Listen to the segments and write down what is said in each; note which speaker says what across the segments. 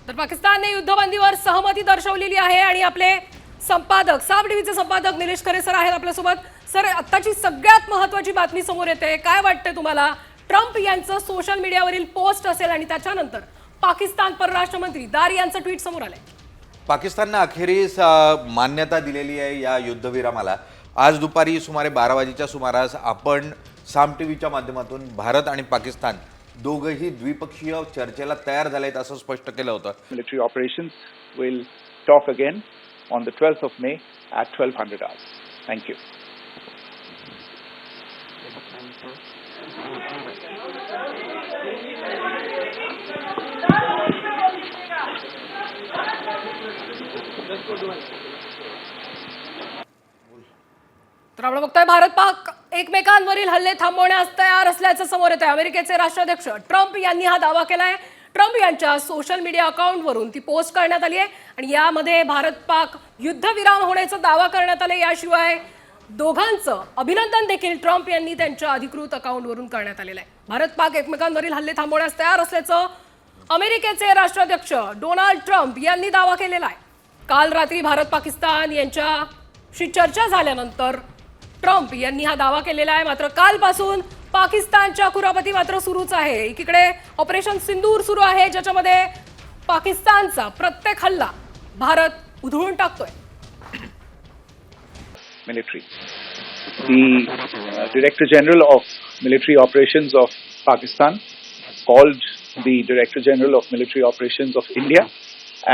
Speaker 1: तर पाकिस्तानने युद्धबंदीवर सहमती दर्शवलेली आहे आणि आपले संपादक साब टीव्हीचे संपादक निलेश खरे सर आहेत आपल्यासोबत। सर, आत्ताची सगळ्यात महत्त्वाची बातमी समोर येते, काय वाटते तुम्हाला? ट्रम्प यांचं सोशल मीडियावरील पोस्ट असेल आणि त्याच्यानंतर पाकिस्तान परराष्ट्र मंत्री दार यांचं ट्विट समोर आलंय।
Speaker 2: पाकिस्तानने अखेरीस मान्यता दिलेली आहे या युद्धविरामाला। आज दुपारी सुमारे 12 वाजेच्या सुमारास आपण साम टीव्हीच्या माध्यमातून भारत आणि पाकिस्तान दोघंही द्विपक्षीय चर्चेला तयार झालेत असं स्पष्ट केलं होतं।
Speaker 3: Military operations will talk again on the 12th of May at 1200 hours. Thank you.
Speaker 1: तर आपण बघतोय भारत पाक एकमेकांवरील हल्ले थांबवण्यास तयार असल्याचं समोर येत आहे। अमेरिकेचे राष्ट्राध्यक्ष ट्रम्प यांनी हा दावा केलाय। ट्रम्प यांच्या सोशल मीडिया अकाउंटवरून ती पोस्ट करण्यात आली आहे आणि यामध्ये भारत पाक युद्धविराम होण्याचा दावा करण्यात आले। याशिवाय दोघांचं अभिनंदन देखील ट्रम्प यांनी त्यांच्या अधिकृत अकाउंटवरून करण्यात आलेलं आहे। भारत पाक एकमेकांवरील हल्ले थांबवण्यास तयार असल्याचं अमेरिकेचे राष्ट्राध्यक्ष डोनाल्ड ट्रम्प यांनी दावा केलेला आहे। काल रात्री भारत पाकिस्तान यांच्याशी चर्चा झाल्यानंतर ट्रम्प यांनी हा दावा केलेला आहे। मात्र कालपासून पाकिस्तानच्या कुरापती मात्र सुरूच आहे। एकीकडे ऑपरेशन सिंदूर सुरू आहे, ज्याच्यामध्ये पाकिस्तानचा प्रत्येक हल्ला भारत उधळून टाकतोय।
Speaker 3: Military. The Director General of Military Operations of Pakistan called the Director General of Military Operations of India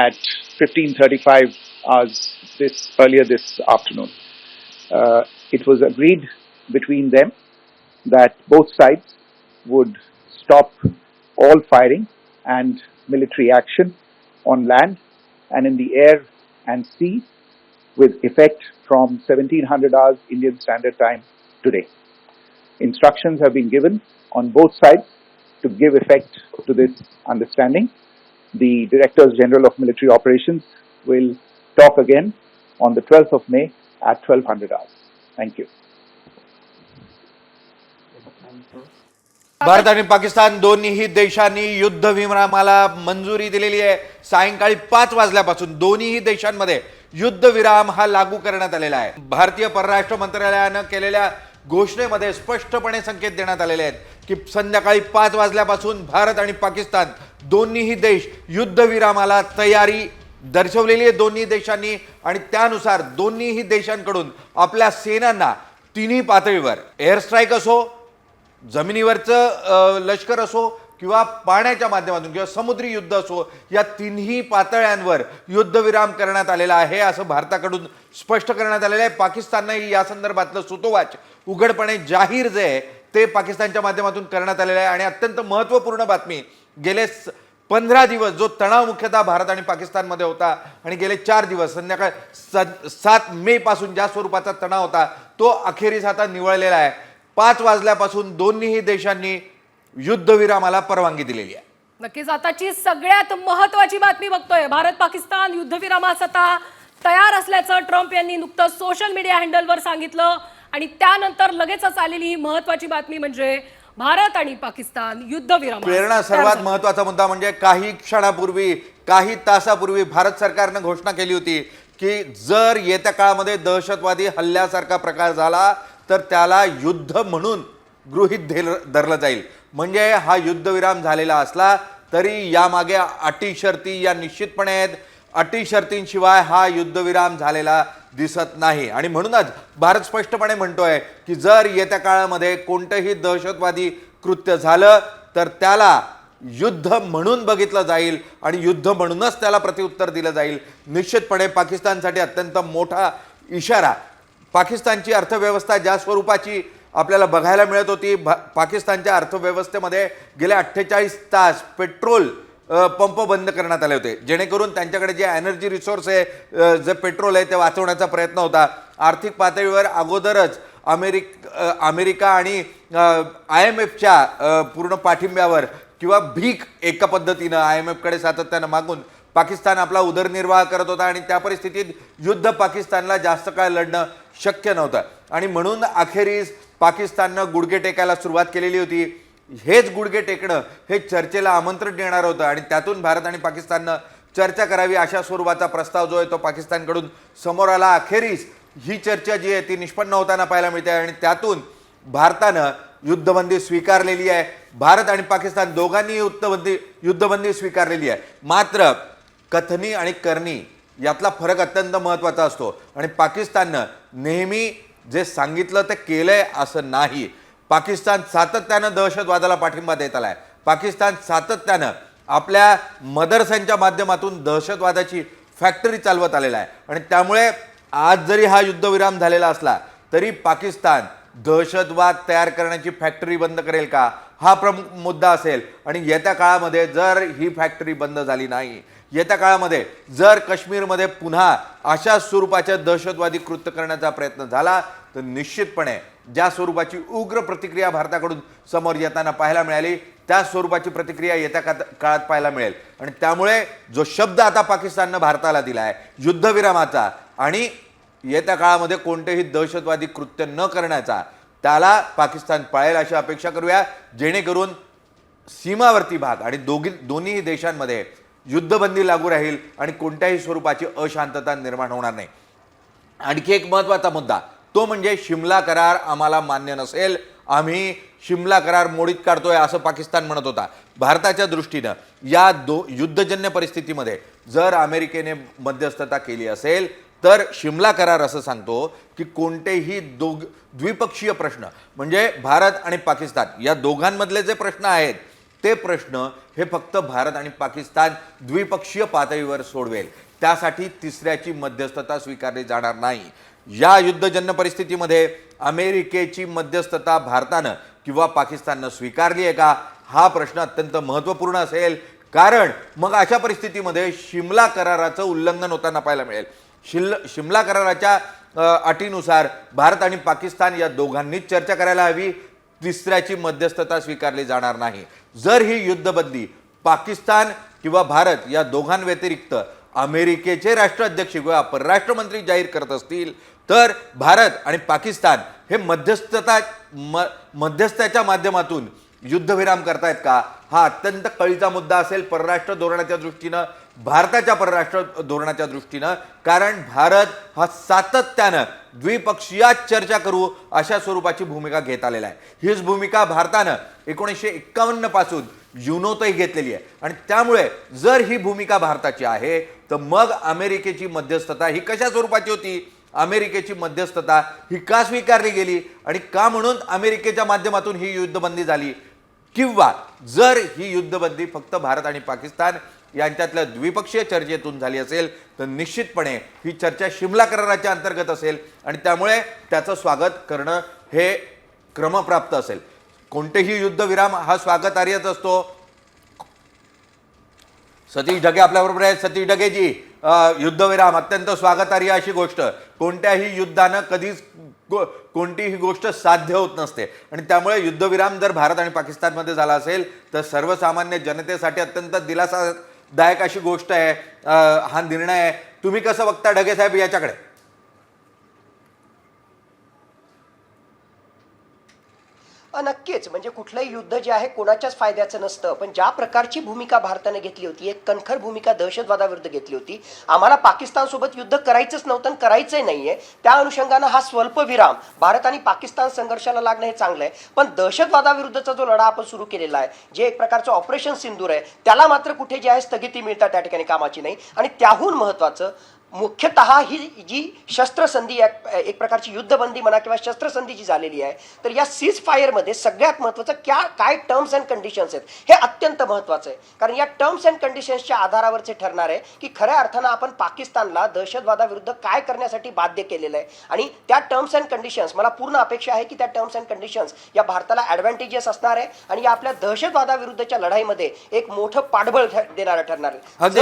Speaker 3: at 15:35 hours earlier this afternoon. It was agreed between them that both sides would stop all firing and military action on land and in the air and sea with effect from 1700 hours Indian Standard Time today. Instructions have been given on both sides to give effect to this understanding. The Directors General of Military Operations will talk again on the 12th of May at 1200 hours. Thank you.
Speaker 2: Bharat आणि पाकिस्तान दोन्ही देशांनी युद्धविरामाला मंजुरी दिलेली आहे। सायंकाळी 5 वाजल्यापासून दोन्ही देशांमध्ये युद्धविराम हा लागू करण्यात आलेला आहे। भारतीय परराष्ट्र मंत्रालयाने केलेल्या घोषणेमध्ये स्पष्टपणे संकेत देण्यात आलेले आहेत की संध्याकाळी 5 वाजल्यापासून भारत आणि पाकिस्तान दोन्ही देश युद्धविरामाला तयारी दर्शवलेली आहे दोन्ही देशांनी आणि त्यानुसार दोन्ही देशांकडून आपल्या सेनांना तिन्ही पातळीवर एअर स्ट्राईक असो, जमिनीवरचं लष्कर असो किंवा पाण्याच्या माध्यमातून किंवा समुद्री युद्ध असो, या तिन्ही पातळ्यांवर युद्धविराम करण्यात आलेला आहे असं भारताकडून स्पष्ट करण्यात आलेलं आहे। पाकिस्तानने या संदर्भातलं सूतोवाच उघडपणे जाहीर जे आहे ते पाकिस्तानच्या माध्यमातून करण्यात आलेलं आहे। आणि अत्यंत महत्त्वपूर्ण बातमी, गेले 15 दिवस जो तणाव मुख्यतः भारत आणि पाकिस्तानमध्ये होता आणि गेले 4 दिवस संध्याकाळ 7 मे पासून ज्या स्वरूपाचा तणाव होता तो अखेरीस आता निवळलेला आहे। 5 वाजल्यापासून दोन्ही देशांनी युद्धविरामाला परवानगी दिलेली आहे।
Speaker 1: नक्कीच आताची सगळ्यात महत्त्वाची बातमी बघतोय। भारत पाकिस्तान युद्धविरामास आता तयार असल्याचं ट्रम्प यांनी नुकतंच सोशल मीडिया हँडलवर सांगितलं आणि त्यानंतर लगेचच आलेली ही महत्त्वाची बातमी म्हणजे भारत आणि पाकिस्तान युद्धविराम।
Speaker 2: प्रेरणा, सर्वात महत्त्वाचा मुद्दा म्हणजे काही क्षणापूर्वी, काही तासापूर्वी भारत सरकारने घोषणा केली होती की जर येत्या काळामध्ये दहशतवादी हल्ल्यासारखा प्रकार झाला तर त्याला युद्ध म्हणून गृहीत धरलं जाईल। म्हणजे हा युद्धविराम झालेला असला तरी यामागे अटी शर्ती या निश्चितपणे आहेत। अटी शर्तींशिवाय हा युद्धविराम झालेला दिसत नाही आणि म्हणूनच भारत स्पष्टपणे म्हणतोय की जर येत्या काळामध्ये कोणतंही दहशतवादी कृत्य झालं तर त्याला युद्ध म्हणून बघितलं जाईल आणि युद्ध म्हणूनच त्याला प्रत्युत्तर दिलं जाईल। निश्चितपणे पाकिस्तानसाठी अत्यंत मोठा इशारा। पाकिस्तानची अर्थव्यवस्था ज्या स्वरूपाची आपल्याला बघायला मिळत होती, पाकिस्तानच्या अर्थव्यवस्थेमध्ये गेले 48 तास पेट्रोल पंप बंद करण्यात आले होते, जेणेकरून त्यांच्याकडे जे एनर्जी रिसोर्स आहे, जे पेट्रोल आहे ते वाचवण्याचा प्रयत्न होता। आर्थिक पातळीवर अगोदरच अमेरिका आणि IMFच्या पूर्ण पाठिंब्यावर किंवा भीक एका पद्धतीनं IMFकडे सातत्यानं मागून पाकिस्तान आपला उदरनिर्वाह करत होता आणि त्या परिस्थितीत युद्ध पाकिस्तानला जास्त काळ लढणं शक्य नव्हतं आणि म्हणून अखेरीस पाकिस्ताननं गुडघे टेकायला सुरुवात केलेली होती। हेच गुडघे टेकणं हे चर्चेला आमंत्रण देणार होतं आणि त्यातून भारत आणि पाकिस्ताननं चर्चा करावी अशा स्वरूपाचा प्रस्ताव जो आहे तो पाकिस्तानकडून समोर आला। अखेरीस ही चर्चा जी आहे ती निष्पन्न होताना पाहायला मिळते आणि त्यातून भारतानं युद्धबंदी स्वीकारलेली आहे। भारत आणि पाकिस्तान दोघांनी युद्धबंदी स्वीकारलेली आहे। मात्र कथनी आणि करणी यातला फरक अत्यंत महत्त्वाचा असतो आणि पाकिस्ताननं नेहमी जे सांगितलं ते केलंय असं नाही। पाकिस्तान सातत्यानं दहशतवादाला पाठिंबा देत आलाय। पाकिस्तान सातत्यानं आपल्या मदरसांच्या माध्यमातून दहशतवादाची फॅक्टरी चालवत आलेला आहे आणि त्यामुळे आज जरी हा युद्धविराम झालेला असला तरी पाकिस्तान दहशतवाद तयार करण्याची फॅक्टरी बंद करेल का हा प्रमुख मुद्दा असेल। आणि येत्या काळामध्ये जर ही फॅक्टरी बंद झाली नाही, येत्या काळामध्ये जर काश्मीरमध्ये पुन्हा अशा स्वरूपाच्या दहशतवादी कृत्य करण्याचा प्रयत्न झाला तर निश्चितपणे ज्या स्वरूपाची उग्र प्रतिक्रिया भारताकडून समोर येताना पाहायला मिळाली त्या स्वरूपाची प्रतिक्रिया येत्या काळात पाहायला मिळेल। आणि त्यामुळे जो शब्द आता पाकिस्ताननं भारताला दिला आहे युद्धविरामाचा आणि येत्या काळामध्ये कोणतेही दहशतवादी कृत्य न करण्याचा, त्याला पाकिस्तान पाळेल अशी अपेक्षा करूया, जेणेकरून सीमावर्ती भाग आणि दोन्ही देशांमध्ये युद्धबंदी लागू राहील आणि कोणत्याही स्वरूपाची अशांतता निर्माण होणार नाही। आणखी एक महत्त्वाचा मुद्दा तो म्हणजे शिमला करार आम्हाला मान्य नसेल, आम्ही शिमला करार मोडीत काढतोय असं पाकिस्तान म्हणत होता। भारताच्या दृष्टीनं या युद्धजन्य परिस्थितीमध्ये जर अमेरिकेने मध्यस्थता केली असेल तर शिमला करार असं सांगतो की कोणतेही द्विपक्षीय प्रश्न म्हणजे भारत आणि पाकिस्तान या दोघांमधले जे प्रश्न आहेत ते प्रश्न हे फक्त भारत आणि पाकिस्तान द्विपक्षीय पातळीवर सोडवेल, त्यासाठी तिसऱ्याची मध्यस्थता स्वीकारली जाणार नाही। या युद्धजन्य परिस्थितीमध्ये अमेरिकेची मध्यस्थता भारतानं किंवा पाकिस्ताननं स्वीकारली आहे का हा प्रश्न अत्यंत महत्त्वपूर्ण असेल, कारण मग अशा परिस्थितीमध्ये शिमला कराराचं उल्लंघन होताना पाहायला मिळेल। शिमला कराराच्या अटीनुसार भारत आणि पाकिस्तान या दोघांनीच चर्चा करायला हवी, तिसऱ्याची मध्यस्थता स्वीकारली जाणार नाही। जर ही युद्धबंदी पाकिस्तान किंवा भारत या दोघांव्यतिरिक्त अमेरिकेचे राष्ट्राध्यक्ष किंवा परराष्ट्र मंत्री जाहीर करत असतील तर भारत आणि पाकिस्तान हे मध्यस्थाच्या माध्यमातून युद्धविराम करतायत का हा अत्यंत कळीचा मुद्दा असेल परराष्ट्र धोरणाच्या दृष्टीनं, भारताच्या परराष्ट्र धोरणाच्या दृष्टीनं, कारण भारत हा सातत्यानं द्विपक्षीय चर्चा करू अशा स्वरूपाची भूमिका घेत आलेला आहे। हीच भूमिका भारतानं 1951 पासून युनोतही घेतलेली आहे आणि त्यामुळे जर ही भूमिका भारताची आहे तर मग अमेरिकेची मध्यस्थता ही कशा स्वरूपाची होती, अमेरिकेची मध्यस्थता ही का स्वीकारली गेली आणि का म्हणून अमेरिकेच्या माध्यमातून ही युद्धबंदी झाली, किंवा जर ही युद्धबंदी फक्त भारत आणि पाकिस्तान यांच्यातल्या द्विपक्षीय चर्चेतून झाली असेल तर निश्चितपणे ही चर्चा शिमला कराराच्या अंतर्गत असेल आणि त्यामुळे त्याचं स्वागत करणं हे क्रमप्राप्त असेल। कोणतेही युद्धविराम हा स्वागतार्हच असतो। सतीश ढगे आपल्याबरोबर आहेत। सतीश ढगेजी, युद्धविराम अत्यंत स्वागतार्ह अशी गोष्ट, कोणत्याही युद्धानं कधीच कोणतीही गोष्ट साध्य होत नसते आणि त्यामुळे युद्धविराम जर भारत आणि पाकिस्तानमध्ये झाला असेल तर सर्वसामान्य जनतेसाठी अत्यंत दिलासादायक अशी गोष्ट आहे हा निर्णय आहे। तुम्ही कसं बघता ढगे साहेब याच्याकडे?
Speaker 4: नक्कीच, म्हणजे कुठलंही युद्ध जे आहे कोणाच्याच फायद्याचं नसतं, पण ज्या प्रकारची भूमिका भारताने घेतली होती, एक कणखर भूमिका दहशतवादाविरुद्ध घेतली होती, आम्हाला पाकिस्तानसोबत युद्ध करायचंच नव्हतं आणि करायचंही नाहीये, त्या अनुषंगानं हा स्वल्प विराम भारत आणि पाकिस्तान संघर्षाला लागणं हे चांगलं आहे। पण दहशतवादाविरुद्धचा जो लढा आपण सुरू केलेला आहे, जे एक प्रकारचं ऑपरेशन सिंदूर आहे, त्याला मात्र कुठे जे आहे स्थगिती मिळतात त्या ठिकाणी कामाची नाही। आणि त्याहून महत्त्वाचं मुख्यतः ही जी शस्त्रसंधी एक प्रकारची युद्धबंदी म्हणा किंवा शस्त्रसंधी जी झालेली आहे, तर या सीज फायरमध्ये सगळ्यात महत्त्वाचं काय टर्म्स अँड कंडिशन्स आहेत हे अत्यंत महत्त्वाचं आहे, कारण या टर्म्स अँड कंडिशन्सच्या आधारावरचे ठरणार आहे की खऱ्या अर्थानं आपण पाकिस्तानला दहशतवादाविरुद्ध काय करण्यासाठी बाध्य केलेलं आहे। आणि त्या टर्म्स अँड कंडिशन्स, मला पूर्ण अपेक्षा आहे की त्या टर्म्स अँड कंडिशन्स या भारताला ॲडव्हान्टेजेस असणार आहे आणि या आपल्या दहशतवादाविरुद्धच्या लढाईमध्ये एक मोठं पाठबळ देणारं ठरणार आहे।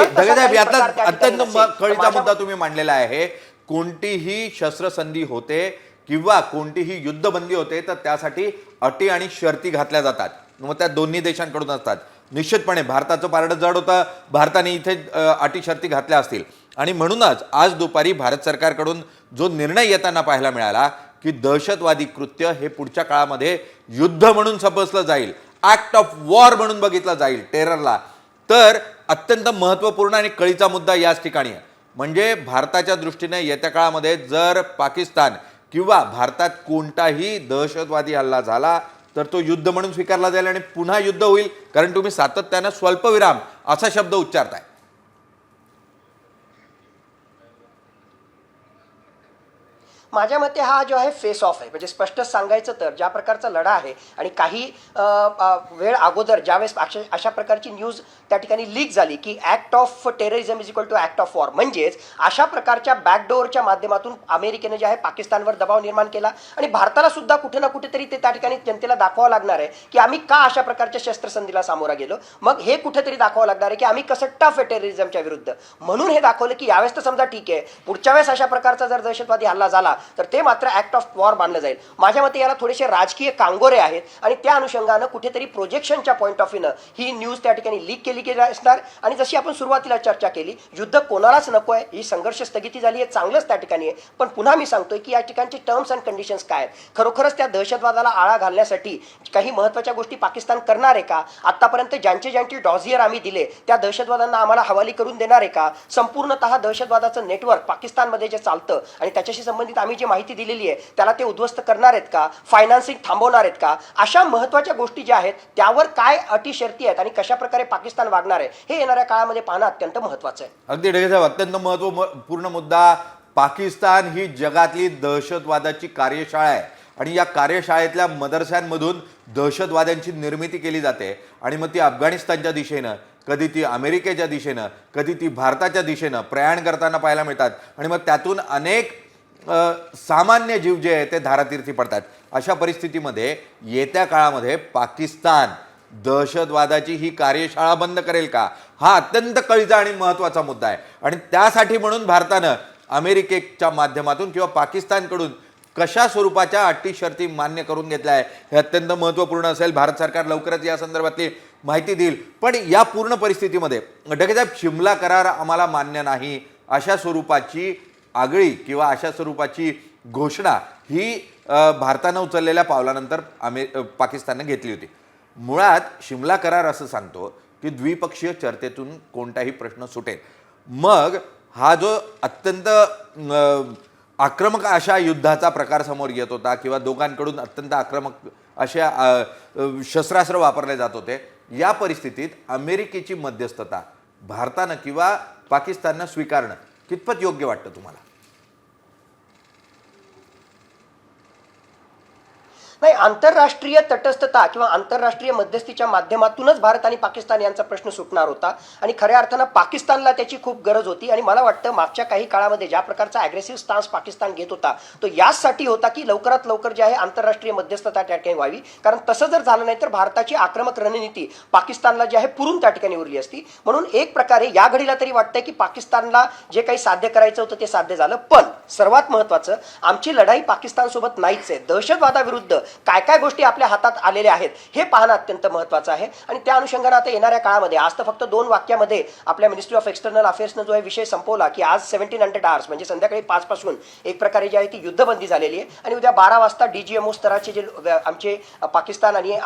Speaker 2: अत्यंत कळीचा मुद्दा तुम्ही मांडलेला आहे। कोणतीही शस्त्रसंधी होते किंवा कोणतीही युद्धबंदी होते तर त्यासाठी अटी आणि शर्ती घातल्या जातात, मग त्या दोन्ही देशांकडून असतात। निश्चितपणे भारताचं पारडं जड होतं, भारताने इथे अटी शर्ती घातल्या असतील आणि म्हणूनच आज दुपारी भारत सरकारकडून जो निर्णय येताना पाहायला मिळाला की दहशतवादी कृत्य हे पुढच्या काळामध्ये युद्ध म्हणून समजलं जाईल, ऍक्ट ऑफ वॉर म्हणून बघितलं जाईल टेररला, तर अत्यंत महत्त्वपूर्ण आणि कळीचा मुद्दा याच ठिकाणी आहे. म्हणजे भारताच्या दृष्टीने येत्या काळामध्ये जर पाकिस्तान किंवा भारतात कोणताही दहशतवादी हल्ला झाला तर तो युद्ध म्हणून स्वीकारला जाईल आणि पुन्हा युद्ध होईल, कारण तुम्ही सातत्यानं स्वल्पविराम असा शब्द उच्चारताय.
Speaker 4: माझ्या मते हा जो आहे फेस ऑफ आहे. म्हणजे स्पष्ट सांगायचं तर ज्या प्रकारचा लढा आहे आणि काही वेळ अगोदर ज्यावेळेस अशा प्रकारची न्यूज त्या ठिकाणी लीक झाली की act of terrorism is equal to act of war, म्हणजेच अशा प्रकारच्या बॅकडोअरच्या माध्यमातून अमेरिकेने जे आहे पाकिस्तानवर दबाव निर्माण केला आणि भारताला सुद्धा कुठे ना कुठेतरी ते त्या ठिकाणी जनतेला दाखवावं लागणार आहे की आम्ही का अशा प्रकारच्या शस्त्रसंधीला सामोरा गेलो. मग हे कुठेतरी दाखवावं लागणार आहे की आम्ही कसं टफ आहे टेररिझमच्या विरुद्ध. म्हणून हे दाखवलं की यावेळेस तर समजा ठीक आहे, पुढच्या वेळेस अशा प्रकारचा जर दहशतवादी हल्ला झाला तर ते मात्र ॲक्ट ऑफ वॉर मानलं जाईल. माझ्या मते याला थोडेसे राजकीय कांगोरे आहेत आणि त्या अनुषंगानं कुठेतरी प्रोजेक्शनच्या पॉईंट ऑफ व्ह्यूनं ही न्यूज त्या ठिकाणी लीक केली गेली असणार. आणि जशी आपण सुरुवातीला चर्चा केली, युद्ध कोणालाच नको आहे, ही संघर्ष स्थगिती झाली आहे, चांगलंच त्या ठिकाणी आहे. पण पुन्हा मी सांगतोय की या ठिकाणचे टर्म्स अँड कंडिशन्स काय आहेत, खरोखरच त्या दहशतवादाला आळा घालण्यासाठी काही महत्त्वाच्या गोष्टी पाकिस्तान करणार आहे का, आतापर्यंत ज्यांचे डॉझियर आम्ही दिले त्या दहशतवाद्यांना आम्हाला हवाली करून देणार आहे का, संपूर्णतः दहशतवादाचं नेटवर्क पाकिस्तानमध्ये जे चालतं आणि त्याच्याशी संबंधित आम्ही जी माहिती दिलेली आहे त्याला ते उद्ध्वस्त करणार आहेत का, फायनान्सिंग थांबवणार आहेत का, अशा महत्त्वाच्या गोष्टी ज्या आहेत त्यावर काय अटी शर्ती आहेत आणि कशा प्रकारे पाकिस्तान वागणार आहे हे येणाऱ्या काळामध्ये पाहणं अत्यंत महत्त्वाचं आहे.
Speaker 2: अगदी ढगे साहेब, अत्यंत महत्त्वपूर्ण मुद्दा. पाकिस्तान ही जगातली दहशतवादाची कार्यशाळा आहे आणि या कार्यशाळेतल्या मदरशांमधून दहशतवाद्यांची निर्मिती केली जाते आणि मग ती अफगाणिस्तानच्या दिशेनं, कधी ती अमेरिकेच्या दिशेनं, कधी ती भारताच्या दिशेनं प्रयाण करताना पाहायला मिळतात आणि मग त्यातून अनेक सामान्य जीव जे आहे ते धारातीर्थी पडतात. अशा परिस्थितीमध्ये येत्या काळामध्ये पाकिस्तान दहशतवादाची ही कार्यशाळा बंद करेल का, हा अत्यंत कळीचा आणि महत्त्वाचा मुद्दा आहे. आणि त्यासाठी म्हणून भारतानं अमेरिकेच्या माध्यमातून किंवा पाकिस्तानकडून कशा स्वरूपाच्या अटी शर्ती मान्य करून घेतल्या आहे हे अत्यंत महत्त्वपूर्ण असेल. भारत सरकार लवकरच या संदर्भातली माहिती देईल. पण या पूर्ण परिस्थितीमध्ये ढगे साहेब, शिमला करार आम्हाला मान्य नाही अशा स्वरूपाची आगळी किंवा अशा स्वरूपाची घोषणा ही भारतानं उचललेल्या पावलानंतर पाकिस्तानने घेतली होती. मुळात शिमला करार असं सांगतो की द्विपक्षीय चर्चेतून कोणताही प्रश्न सुटेल. मग हा जो अत्यंत आक्रमक अशा युद्धाचा प्रकार समोर येत होता किंवा दोघांकडून अत्यंत आक्रमक अशा शस्त्रास्त्र वापरले जात होते, या परिस्थितीत अमेरिकेची मध्यस्थता भारतानं किंवा पाकिस्ताननं स्वीकारणं कितपत योग्य वाटतं तुम्हाला?
Speaker 4: नाही, आंतरराष्ट्रीय तटस्थता किंवा आंतरराष्ट्रीय मध्यस्थीच्या माध्यमातूनच भारत आणि पाकिस्तान यांचा प्रश्न सुटणार होता आणि खऱ्या अर्थानं पाकिस्तानला त्याची खूप गरज होती. आणि मला वाटतं मागच्या काही काळामध्ये ज्या प्रकारचा ॲग्रेसिव्ह स्टान्स पाकिस्तान घेत होता तो याचसाठी होता की लवकरात लवकर जे आहे आंतरराष्ट्रीय मध्यस्थता त्या ठिकाणी व्हावी. कारण तसं जर झालं नाही तर भारताची आक्रमक रणनीती पाकिस्तानला जी आहे पुरून त्या ठिकाणी उरली असती. म्हणून एक प्रकारे या घडीला तरी वाटतंय की पाकिस्तानला जे काही साध्य करायचं होतं ते साध्य झालं. पण सर्वात महत्त्वाचं, आमची लढाई पाकिस्तानसोबत नाहीच आहे. दहशतवादाविरुद्ध काय काय गोष्टी आपल्या हातात आलेल्या आहेत हे पाहणं अत्यंत महत्त्वाचं आहे. आणि त्या अनुषंगाने आता येणाऱ्या काळामध्ये, आज तर फक्त 2 वाक्यामध्ये आपल्या मिनिस्ट्री ऑफ एक्सटर्नल अफेअर्सनं जो आहे विषय संपवला की आज 1700 आवर्स म्हणजे संध्याकाळी 5 पासून एक प्रकारे जी आहे ती युद्धबंदी झालेली आहे आणि उद्या 12 वाजता DGMO स्तराचे जे आमचे पाकिस्तान आणि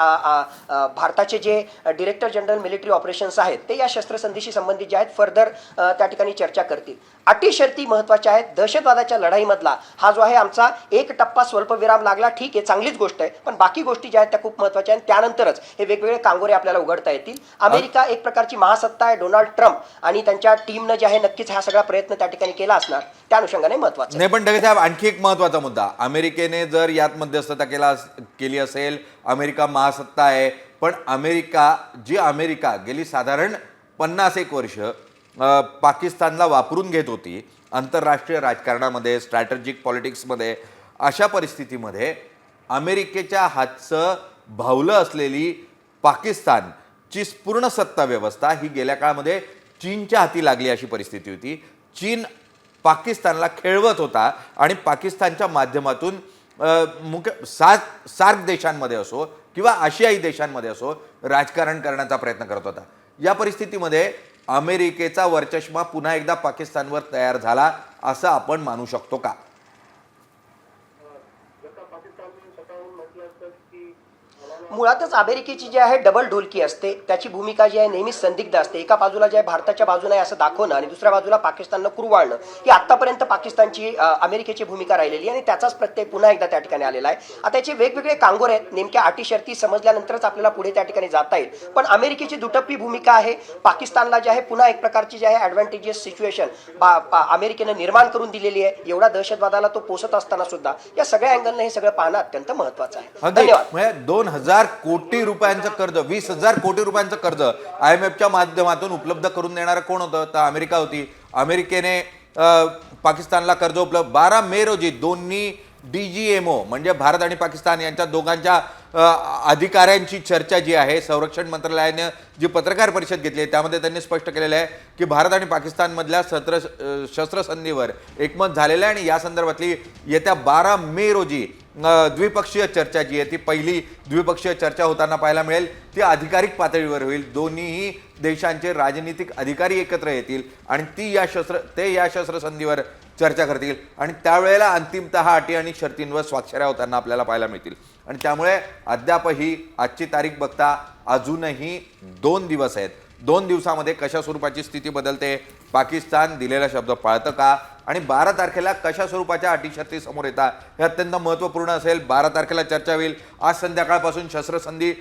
Speaker 4: भारताचे जे डिरेक्टर जनरल मिलिटरी ऑपरेशन्स आहेत ते या शस्त्रसंधीशी संबंधित जे आहेत फर्दर त्या ठिकाणी चर्चा करतील. अटी शर्ती महत्त्वाच्या आहेत. दहशतवादाच्या लढाईमधला हा जो आहे आमचा एक टप्पा स्वल्पविराम लागला, ठीक आहे, चांगलीच गोष्ट आहे. पण बाकी गोष्टी ज्या आहेत त्या खूप महत्त्वाच्या आहेत. त्यानंतरच हे वेगवेगळे कांगोरे आपल्याला उघडता येतील. अमेरिका एक प्रकारची महासत्ता आहे. डोनाल्ड ट्रम्प आणि त्यांच्या टीमनं जे आहे नक्कीच हा सगळा प्रयत्न त्या ठिकाणी केला असणार. त्या अनुषंगाने महत्त्वाचं
Speaker 2: नाही. पण ढगे साहेब, आणखी एक महत्त्वाचा मुद्दा, अमेरिकेने जर यात मध्यस्थता केली असेल, अमेरिका महासत्ता आहे, पण अमेरिका गेली साधारण 50 वर्ष पाकिस्तानला वापरून घेत होती आंतरराष्ट्रीय राजकारणामध्ये, स्ट्रॅटेजिक पॉलिटिक्समध्ये. अशा परिस्थितीमध्ये अमेरिकेच्या हातचं भावलं असलेली पाकिस्तानची पूर्ण सत्ता व्यवस्था ही गेल्या काळामध्ये चीनच्या हाती लागली अशी परिस्थिती होती. चीन पाकिस्तानला खेळवत होता आणि पाकिस्तानच्या माध्यमातून मुख्य सार्क देशांमध्ये असो किंवा आशियाई देशांमध्ये असो राजकारण करण्याचा प्रयत्न करत होता. या परिस्थितीमध्ये अमेरिकेचा वर्चस्व पुन्हा एकदा पाकिस्तानवर तयार झाला असं आपण मानू शकतो का?
Speaker 4: मुळातच अमेरिकेची जी आहे डबल ढोलकी असते, त्याची भूमिका जी आहे नेहमीच संदिग्ध असते. एका बाजूला जे आहे भारताच्या बाजूने आहे असं दाखवणं आणि दुसऱ्या बाजूला पाकिस्तानला कुरवाळणं, ही आतापर्यंत पाकिस्तानची अमेरिकेची भूमिका राहिलेली आणि त्याचाच प्रत्यय पुन्हा एकदा त्या ठिकाणी आलेला आहे. आता याचे वेगवेगळे कांगोर आहेत, नेमक्या अटी शर्ती समजल्यानंतरच आपल्याला पुढे त्या ठिकाणी जाता येईल. पण अमेरिकेची दुटप्पी भूमिका आहे. पाकिस्तानला जे आहे पुन्हा एक प्रकारची जी आहे ॲडव्हान्टेजियस सिच्युएशन अमेरिकेनं निर्माण करून दिलेली आहे. एवढा दहशतवादाला तो पोसत असताना सुद्धा या सगळ्या अँगलनं हे सगळं पाहणं अत्यंत महत्त्वाचं आहे. धन्यवाद.
Speaker 2: म्हणजे 2000 कोटी रुपयांचं कर्ज, 20,000 कोटी रुपयांचं कर्ज IMFच्या माध्यमातून उपलब्ध करून देणारं कोण होतं? तर अमेरिका होती. अमेरिकेने पाकिस्तानला कर्ज उपलब्ध 12 मे रोजी दोन्ही DGMO म्हणजे भारत आणि पाकिस्तान यांच्या दोघांच्या अधिकाऱ्यांची चर्चा जी आहे, संरक्षण मंत्रालयाने जी पत्रकार परिषद घेतली आहे त्यामध्ये त्यांनी स्पष्ट केलेलं आहे की भारत आणि पाकिस्तानमधल्या शस्त्रसंधीवर एकमत झालेलं आहे आणि या संदर्भातली येत्या 12 मे रोजी द्विपक्षीय चर्चा जी आहे ती पहिली द्विपक्षीय चर्चा होताना पाहायला मिळेल. ती अधिकारिक पातळीवर होईल. दोन्हीही देशांचे राजनीतिक अधिकारी एकत्र येतील आणि ते या शस्त्रसंधीवर चर्चा करतील आणि त्यावेळेला अंतिमतः अटी आणि शर्तींवर स्वाक्षऱ्या होताना आपल्याला पाहायला मिळतील. आणि त्यामुळे अद्यापही आजची तारीख बघता अजूनही 2 दिवस आहेत. 2 दिवसामध्ये कशा स्वरूपाची स्थिती बदलते, पाकिस्तान दिलेला शब्द पाळतं का आणि 12 तारखेला कशा स्वरूपाच्या अटी शर्ती समोर येतात हे अत्यंत महत्त्वपूर्ण असेल. 12 तारखेला चर्चा होईल. आज संध्याकाळपासून शस्त्रसंधी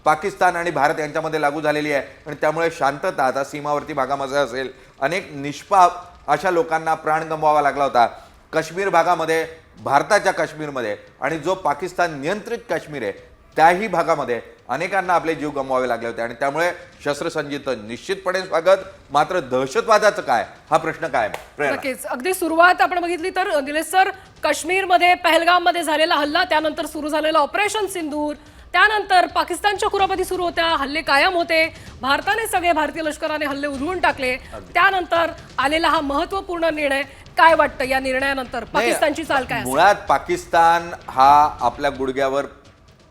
Speaker 2: पाकिस्तान आणि भारत यांच्यामध्ये लागू झालेली आहे आणि त्यामुळे शांतता आता सीमावर्ती भागामध्ये असेल. अनेक निष्पाप अशा लोकांना प्राण गमवावा लागला होता काश्मीर भागामध्ये, भारताच्या काश्मीरमध्ये आणि जो पाकिस्तान नियंत्रित काश्मीर आहे त्याही भागामध्ये अनेकांना आपले जीव गमवावे लागले होते आणि त्यामुळे शस्त्रसंधीचं निश्चितपणे स्वागत. मात्र दहशतवादाचं काय, हा प्रश्न काय?
Speaker 1: नक्कीच. अगदी सुरुवात आपण बघितली तर निलेश सर, काश्मीरमध्ये पहलगाममध्ये झालेला हल्ला, त्यानंतर सुरू झालेला ऑपरेशन सिंदूर, त्यानंतर पाकिस्तानच्या कुरापती सुरू होत्या, हल्ले कायम होते, भारताने सगळे भारतीय लष्कराने हल्ले उधळून टाकले, त्यानंतर आलेला हा महत्त्वपूर्ण निर्णय. काय वाटतं या निर्णयानंतर पाकिस्तानची चाल काय असेल?
Speaker 2: मुळात पाकिस्तान हा आपल्या गुडघ्यावर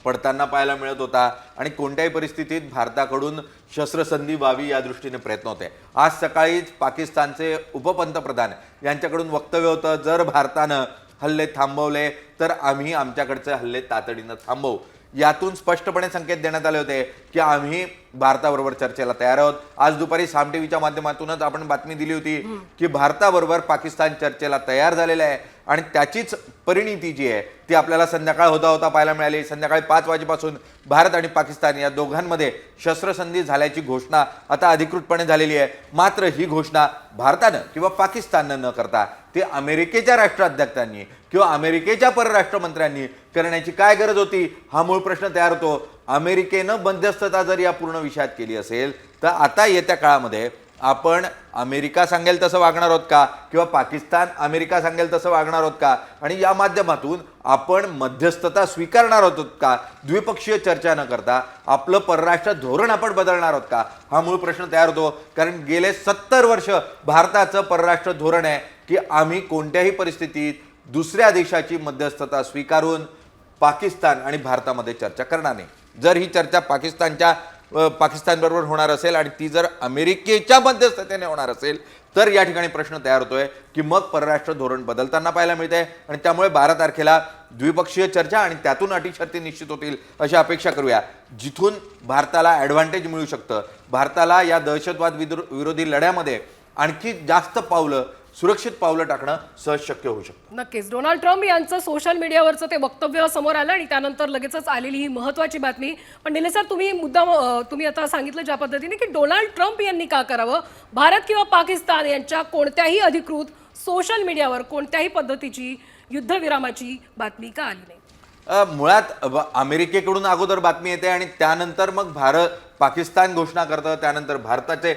Speaker 2: पडताना पाहायला मिळत होता आणि कोणत्याही परिस्थितीत भारताकडून शस्त्रसंधी व्हावी या दृष्टीने प्रयत्न होते. आज सकाळीच पाकिस्तानचे उपपंतप्रधान यांच्याकडून वक्तव्य होतं, जर भारतानं हल्ले थांबवले तर आम्ही आमच्याकडचे हल्ले तातडीनं थांबवू. यातून स्पष्टपणे संकेत देण्यात आले होते की आम्ही भारताबरोबर चर्चेला तयार आहोत. आज दुपारी साम टीव्हीच्या माध्यमातूनच आपण बातमी दिली होती की भारताबरोबर पाकिस्तान चर्चेला तयार झालेला आहे आणि त्याचीच परिणिती जी आहे ती आपल्याला संध्याकाळ होता पाहायला मिळाली. संध्याकाळी 5 वाजेपासून भारत आणि पाकिस्तान या दोघांमध्ये शस्त्रसंधी झाल्याची घोषणा आता अधिकृतपणे झालेली आहे. मात्र ही घोषणा भारतानं किंवा पाकिस्ताननं न करता ती अमेरिकेच्या राष्ट्राध्यक्षांनी किंवा अमेरिकेच्या परराष्ट्र मंत्र्यांनी करण्याची काय गरज होती, हा मूळ प्रश्न तयार होतो. अमेरिकेनं मध्यस्थता जर या पूर्ण विषयात केली असेल तर आता येत्या काळामध्ये आपण अमेरिका सांगेल तसं वागणार आहोत का किंवा पाकिस्तान अमेरिका सांगेल तसं वागणार आहोत का आणि या माध्यमातून आपण मध्यस्थता स्वीकारणार आहोत का, द्विपक्षीय चर्चा न करता आपलं परराष्ट्र धोरण आपण बदलणार आहोत का, हा मूळ प्रश्न तयार होतो. कारण गेले 70 वर्ष भारताचं परराष्ट्र धोरण आहे की आम्ही कोणत्याही परिस्थितीत दुसऱ्या देशाची मध्यस्थता स्वीकारून पाकिस्तान आणि भारतामध्ये चर्चा करणार नाही. जर ही चर्चा पाकिस्तानबरोबर होणार असेल आणि ती जर अमेरिकेच्या मध्यस्थतेने होणार असेल तर या ठिकाणी प्रश्न तयार होतोय की मग परराष्ट्र धोरण बदलताना पाहायला मिळते आणि त्यामुळे 12 तारखेला द्विपक्षीय चर्चा आणि त्यातून अटी शर्ती निश्चित होतील अशी अपेक्षा करूया, जिथून भारताला ॲडव्हान्टेज मिळू शकतं. भारताला या दहशतवाद विरोधी लढ्यामध्ये आणखी जास्त सुरक्षित पावलं टाकणं सहज शक्य होऊ शकतं.
Speaker 1: नक्कीच. डोनाल्ड ट्रम्प यांचं सोशल मीडियावरचं ते वक्तव्य समोर आलं आणि त्यानंतर लगेचच आलेली ही महत्त्वाची बातमी. पण निलेश सर, तुम्ही आता सांगितलं ज्या पद्धतीने की डोनाल्ड ट्रम्प यांनी का करावं, भारत किंवा पाकिस्तान यांच्या कोणत्याही अधिकृत सोशल मीडियावर कोणत्याही पद्धतीची युद्धविरामाची बातमी का आली नाही?
Speaker 2: मुळात अमेरिकेकडून अगोदर बातमी येते आणि त्यानंतर मग पाकिस्तान घोषणा करतं, त्यानंतर भारताचे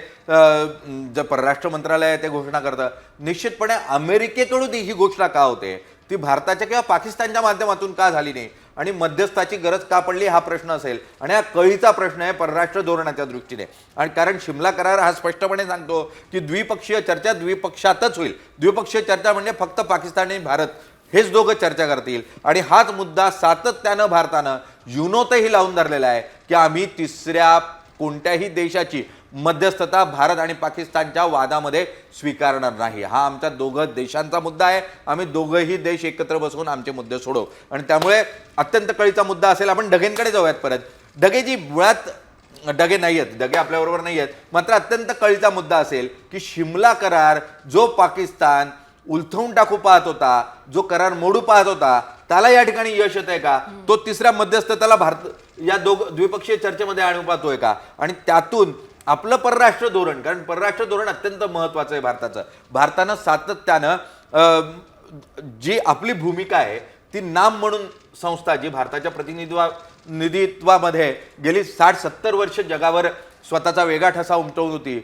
Speaker 2: जे परराष्ट्र मंत्रालय आहे ते घोषणा करतं. निश्चितपणे अमेरिकेकडून ही घोषणा का होते, ती भारताच्या किंवा पाकिस्तानच्या माध्यमातून का झाली नाही आणि मध्यस्थाची गरज का पडली, हा प्रश्न असेल. आणि हा कळीचा प्रश्न आहे परराष्ट्र धोरणाच्या दृष्टीने. आणि कारण शिमला करार हा स्पष्टपणे सांगतो की द्विपक्षीय चर्चा द्विपक्षातच होईल. द्विपक्षीय चर्चा म्हणजे फक्त पाकिस्तान आणि भारत हेच दोघं चर्चा करतील आणि हाच मुद्दा सातत्यानं भारतानं युनोतही लावून धरलेला आहे की आम्ही तिसऱ्या कोणत्याही देशाची मध्यस्थता भारत आणि पाकिस्तानच्या वादामध्ये स्वीकारणार नाही. हा आमच्या दोघं देशांचा मुद्दा आहे. आम्ही दोघंही देश एकत्र बसवून आमचे मुद्दे सोडवू आणि त्यामुळे अत्यंत कळीचा मुद्दा असेल. आपण ढगेंकडे जाऊयात परत. डगेजी मुळात डगे नाही आहेत, डगे आपल्याबरोबर नाही आहेत, मात्र अत्यंत कळीचा मुद्दा असेल की शिमला करार जो पाकिस्तान उलथवून टाकू पाहत होता, जो करार मोडू पाहत होता, त्याला या ठिकाणी यश येत आहे का? तो तिसऱ्या मध्यस्थताला भारत या द्विपक्षीय चर्चेमध्ये आणू पाहतोय का? आणि त्यातून आपलं परराष्ट्र धोरण, कारण परराष्ट्र धोरण अत्यंत महत्वाचं आहे भारताचं, भारतानं सातत्यानं जी आपली भूमिका आहे ती नाम म्हणून संस्था जी भारताच्या प्रतिनिधित्वामध्ये गेली 60-70 वर्ष जगावर स्वतःचा वेगळा ठसा उमटवून होती,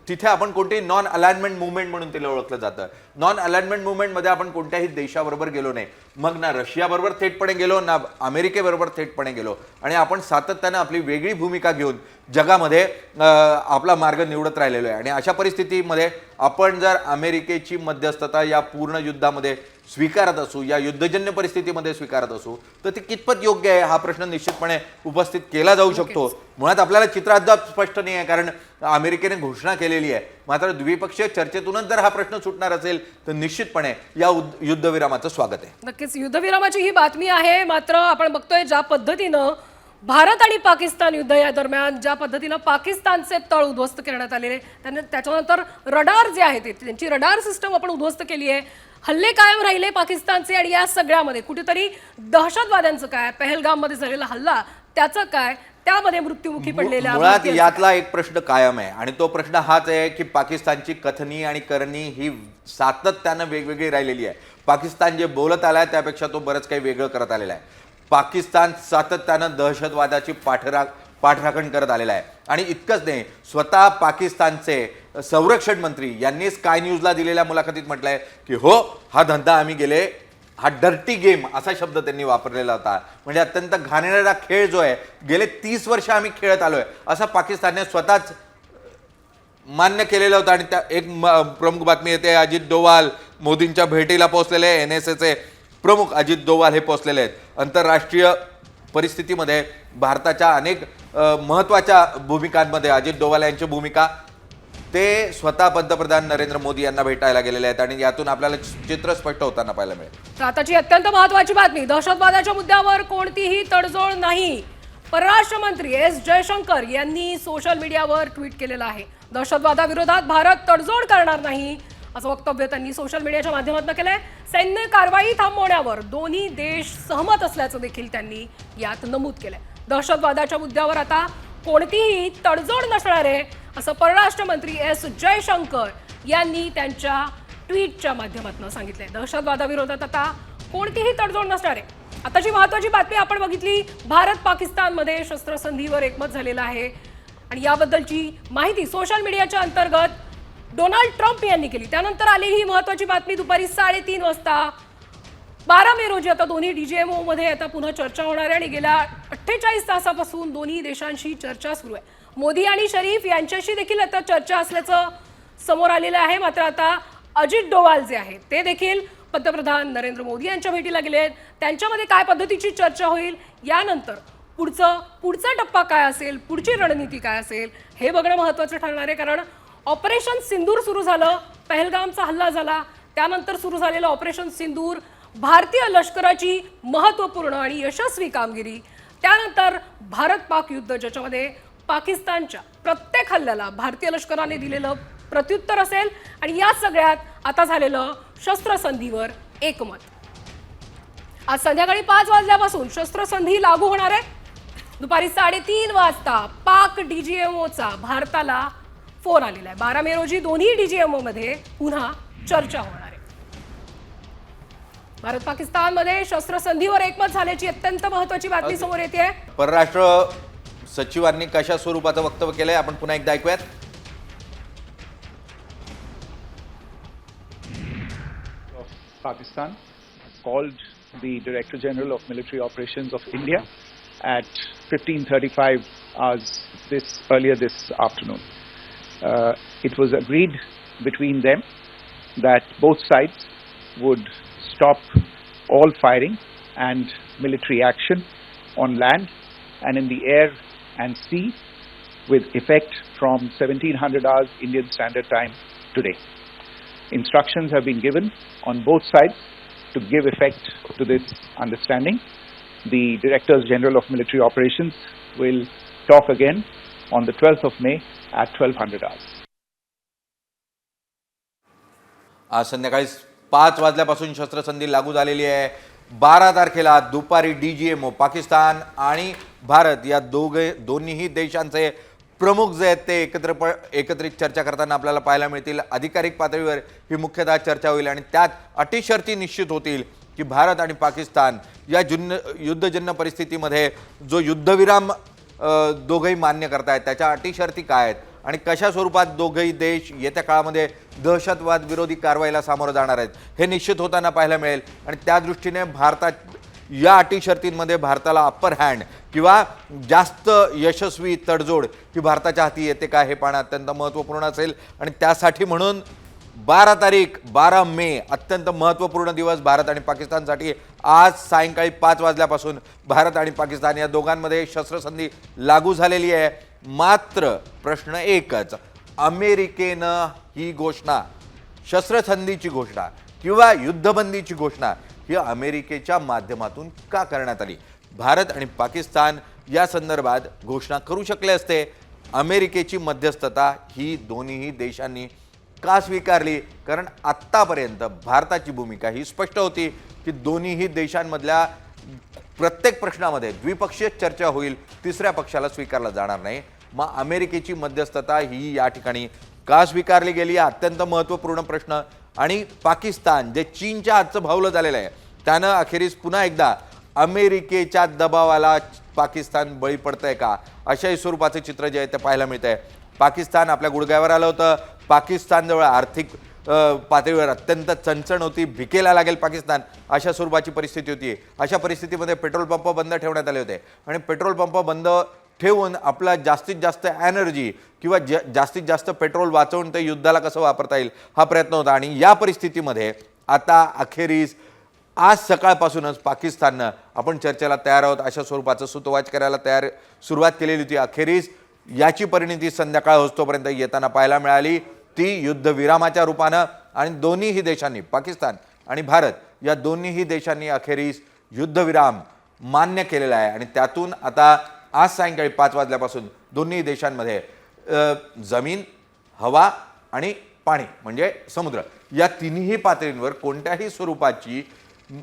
Speaker 2: तिथे आपण कोणतीही नॉन अलाइनमेंट मुवमेंट म्हणून तिला ओळखलं जातं. नॉन अलाइनमेंट मुवमेंटमध्ये आपण कोणत्याही देशाबरोबर गेलो नाही, मग ना रशियाबरोबर थेटपणे गेलो ना अमेरिकेबरोबर थेटपणे गेलो, आणि आपण सातत्यानं आपली वेगळी भूमिका घेऊन जगामध्ये आपला मार्ग निवडत राहिलेलो आहे. आणि अशा परिस्थितीमध्ये आपण जर अमेरिकेची मध्यस्थता या पूर्ण युद्धामध्ये स्वीकारत असू, या युद्धजन्य परिस्थितीमध्ये स्वीकारत असू, तर ते कितपत योग्य आहे हा प्रश्न निश्चितपणे उपस्थित केला जाऊ शकतो. मुळात आपल्याला चित्र अद्याप स्पष्ट नाही आहे, कारण अमेरिकेने घोषणा केलेली आहे, मात्र द्विपक्षीय चर्चेतूनच जर हा प्रश्न सुटणार असेल तर निश्चितपणे या युद्धविरामाचं स्वागत आहे.
Speaker 1: नक्कीच युद्धविरामाची ही बातमी आहे. मात्र आपण बघतोय ज्या पद्धतीनं भारत आणि पाकिस्तान युद्ध या दरम्यान ज्या पद्धतीनं पाकिस्तानचे तळ उद्ध्वस्त करण्यात आलेले, त्याच्यानंतर रडार जे आहे त्यांची रडार सिस्टम आपण उद्ध्वस्त केली आहे, हल्ले कायम राहिले पाकिस्तानचे, आणि या सगळ्यामध्ये कुठेतरी दहशतवाद्यांचं काय, पहलगाममध्ये झालेला हल्ला त्याचं काय, त्यामध्ये मृत्युमुखी पडलेल्या
Speaker 2: मुळात यातला एक प्रश्न कायम आहे, आणि तो प्रश्न हाच आहे की पाकिस्तानची कथनी आणि करणी ही सातत्यानं वेगवेगळी राहिलेली आहे. पाकिस्तान जे बोलत आलाय त्यापेक्षा तो बरंच काही वेगळं करत आलेला आहे. पाकिस्तान सातत्यानं दहशतवादाची पाठराखण करत आलेला आहे. आणि इतकंच नाही, स्वतः पाकिस्तानचे संरक्षण मंत्री यांनी स्काय न्यूजला दिलेल्या मुलाखतीत म्हटलंय की हो, हा धंदा आम्ही गेले, हा डर्टी गेम असा शब्द त्यांनी वापरलेला होता. म्हणजे अत्यंत घाणेरडा खेळ जो आहे गेले 30 वर्ष आम्ही खेळत आलोय असं पाकिस्तानने स्वतःच मान्य केलेलं होतं. आणि त्या एक प्रमुख बातमी येते, अजित डोवाल मोदींच्या भेटीला पोहोचलेले, NSAचे प्रमुख अजित डोवाल हे पोहोचलेले आहेत. आंतरराष्ट्रीय परिस्थितीमध्ये भारताच्या अनेक महत्त्वाच्या भूमिकांमध्ये अजित डोवाल यांची भूमिका, ते स्वतः पंतप्रधान नरेंद्र मोदी यांना भेटायला गेलेले आहेत, आणि यातून आपल्याला चित्र स्पष्ट होताना पाहायला मिळेल.
Speaker 1: आताची अत्यंत महत्त्वाची बातमी, दहशतवादाच्या मुद्द्यावर कोणतीही तडजोड नाही. परराष्ट्र मंत्री S जयशंकर यांनी सोशल मीडियावर ट्विट केलेलं आहे. दहशतवादाविरोधात भारत तडजोड करणार नाही असं वक्तव्य त्यांनी सोशल मीडियाच्या माध्यमातून केलंय. सैन्य कारवाई थांबवण्यावर दोन्ही देश सहमत असल्याचं देखील त्यांनी यात नमूद केलंय. दहशतवादाच्या मुद्द्यावर आता कोणतीही तडजोड नसणार आहे असं परराष्ट्र मंत्री S जयशंकर यांनी त्यांच्या ट्विटच्या माध्यमातून सांगितलंय. दहशतवादाविरोधात आता कोणतीही तडजोड नसणार आहे. आताची महत्त्वाची बातमी आपण बघितली, भारत पाकिस्तानमध्ये शस्त्रसंधीवर एकमत झालेलं आहे, आणि याबद्दलची माहिती सोशल मीडियाच्या अंतर्गत डोनाल्ड ट्रम्प यांनी केली. त्यानंतर आलेली ही महत्त्वाची बातमी दुपारी 3:30 वाजता 12 मे रोजी आता दोन्ही DGMO मध्ये आता पुन्हा चर्चा होणार आहे, आणि गेल्या 48 तासापासून दोन्ही देशांशी चर्चा सुरू आहे. मोदी आणि शरीफ यांच्याशी देखील आता चर्चा असल्याचं समोर आलेलं आहे. मात्र आता अजित डोवाल जे आहेत ते देखील पंतप्रधान नरेंद्र मोदी यांच्या भेटीला गेले आहेत. त्यांच्यामध्ये काय पद्धतीची चर्चा होईल, यानंतर पुढचा टप्पा काय असेल, पुढची रणनीती काय असेल हे बघणं महत्त्वाचं ठरणार आहे. कारण ऑपरेशन सिंदूर सुरू झालं, पहलगामचा हल्ला झाला, त्यानंतर सुरू झालेलं ऑपरेशन सिंदूर, भारतीय लष्कराची महत्त्वपूर्ण आणि यशस्वी कामगिरी, त्यानंतर भारत पाक युद्ध ज्याच्यामध्ये पाकिस्तानच्या प्रत्येक हल्ल्याला भारतीय लष्कराने दिलेलं प्रत्युत्तर असेल, आणि या सगळ्यात आता झालेलं शस्त्रसंधीवर एकमत. आज संध्याकाळी 5 वाजल्यापासून शस्त्रसंधी लागू होणार आहे. दुपारी 3:30 वाजता पाक DGMOचा भारताला फोन आलेला आहे. 12 मे रोजी दोन्ही DGMO मध्ये पुन्हा चर्चा होणार आहे. भारत पाकिस्तानमध्ये शस्त्रसंधीवर एकमत झाल्याची अत्यंत महत्त्वाची बातमी समोर येते.
Speaker 2: परराष्ट्र सचिवांनी कशा स्वरूपाचं वक्तव्य केलंय आपण पुन्हा एकदा ऐकूयात.
Speaker 3: Pakistan called the Director General of Military Operations of India at 15:35 hours earlier this afternoon. It was agreed between them that both sides would stop all firing and military action on land and in the air and sea with effect from 1700 hours Indian Standard Time today. Instructions have been given on both sides to give effect to this understanding. the Directors General of Military Operations will talk again on the 12th of May at 1200 hours.
Speaker 2: आज संध्याकाळी 5 वाजल्यापासून शस्त्रसंधी लागू झालेली आहे. 12 तारखेला दुपारी DGMO Pakistan आणि भारत या दोन्हीही देशांचे प्रमुख जे आहेत ते एकत्रित चर्चा करताना आपल्याला पाहायला मिळतील. अधिकारिक पातळीवर ही मुख्यतः चर्चा होईल आणि त्यात अटी शर्ती निश्चित होतील की भारत आणि पाकिस्तान या युद्धजन्य परिस्थितीमध्ये जो युद्धविराम दोघंही मान्य करतायत त्याच्या अटी शर्ती काय आहेत आणि कशा स्वरूपात दोघंही देश येत्या काळामध्ये दहशतवाद विरोधी कारवाईला सामोरं जाणार आहेत हे निश्चित होताना पाहायला मिळेल. आणि त्या दृष्टीने या अटी शर्तींमध्ये भारताला अप्पर हँड किंवा जास्त यशस्वी तडजोड ही भारताच्या हाती येते का हे पाहणं अत्यंत महत्त्वपूर्ण असेल. आणि त्यासाठी म्हणून 12 मे अत्यंत महत्त्वपूर्ण दिवस भारत आणि पाकिस्तानसाठी. आज सायंकाळी 5 वाजल्यापासून भारत आणि पाकिस्तान या दोघांमध्ये शस्त्रसंधी लागू झालेली आहे. मात्र प्रश्न एकच, अमेरिकेनं ही घोषणा, शस्त्रसंधीची घोषणा किंवा युद्धबंदीची घोषणा ही अमेरिकेच्या माध्यमातून का करण्यात आली? भारत आणि पाकिस्तान या संदर्भात घोषणा करू शकले असते. अमेरिकेची मध्यस्थता ही दोन्हीही देशांनी का स्वीकारली? कारण आत्तापर्यंत भारताची भूमिका ही स्पष्ट होती की दोन्हीही देशांमधल्या प्रत्येक प्रश्नामध्ये द्विपक्षीय चर्चा होईल, तिसऱ्या पक्षाला स्वीकारला जाणार नाही. मग अमेरिकेची मध्यस्थता ही या ठिकाणी का स्वीकारली गेली? अत्यंत महत्त्वपूर्ण प्रश्न. आणि पाकिस्तान जे चीनच्या हातचं भावलं झालेलं आहे त्यानं अखेरीस पुन्हा एकदा अमेरिकेच्या दबावाला पाकिस्तान बळी पडतंय का अशाही स्वरूपाचे चित्र जे आहे ते पाहायला मिळत आहे. पाकिस्तान आपल्या गुडघ्यावर आलं होतं. पाकिस्तानजवळ आर्थिक पातळीवर अत्यंत चणचण होती, भिकेला लागेल पाकिस्तान अशा स्वरूपाची परिस्थिती होती. अशा परिस्थितीमध्ये पेट्रोल पंप बंद ठेवण्यात आले होते आणि पेट्रोल पंप बंद ठेवून आपला जास्तीत जास्त एनर्जी किंवा जास्तीत जास्त पेट्रोल वाचवून ते युद्धाला कसं वापरता येईल हा प्रयत्न होता. आणि या परिस्थितीमध्ये आता अखेरीस आज सकाळपासूनच पाकिस्ताननं आपण चर्चेला तयार आहोत अशा स्वरूपाचं सूतोवाच करायला सुरुवात केलेली होती. अखेरीस याची परिणिती संध्याकाळ होतोपर्यंत येताना पाहायला मिळाली. ती युद्धविरामाच्या रूपानं आणि दोन्हीही देशांनी, पाकिस्तान आणि भारत या दोन्हीही देशांनी अखेरीस युद्धविराम मान्य केलेला आहे. आणि त्यातून आता आज सायंकाळी 5 वाजल्यापासून दोन्ही देशांमध्ये जमीन, हवा आणि पाणी म्हणजे समुद्र या तिन्ही पातळींवर कोणत्याही स्वरूपाची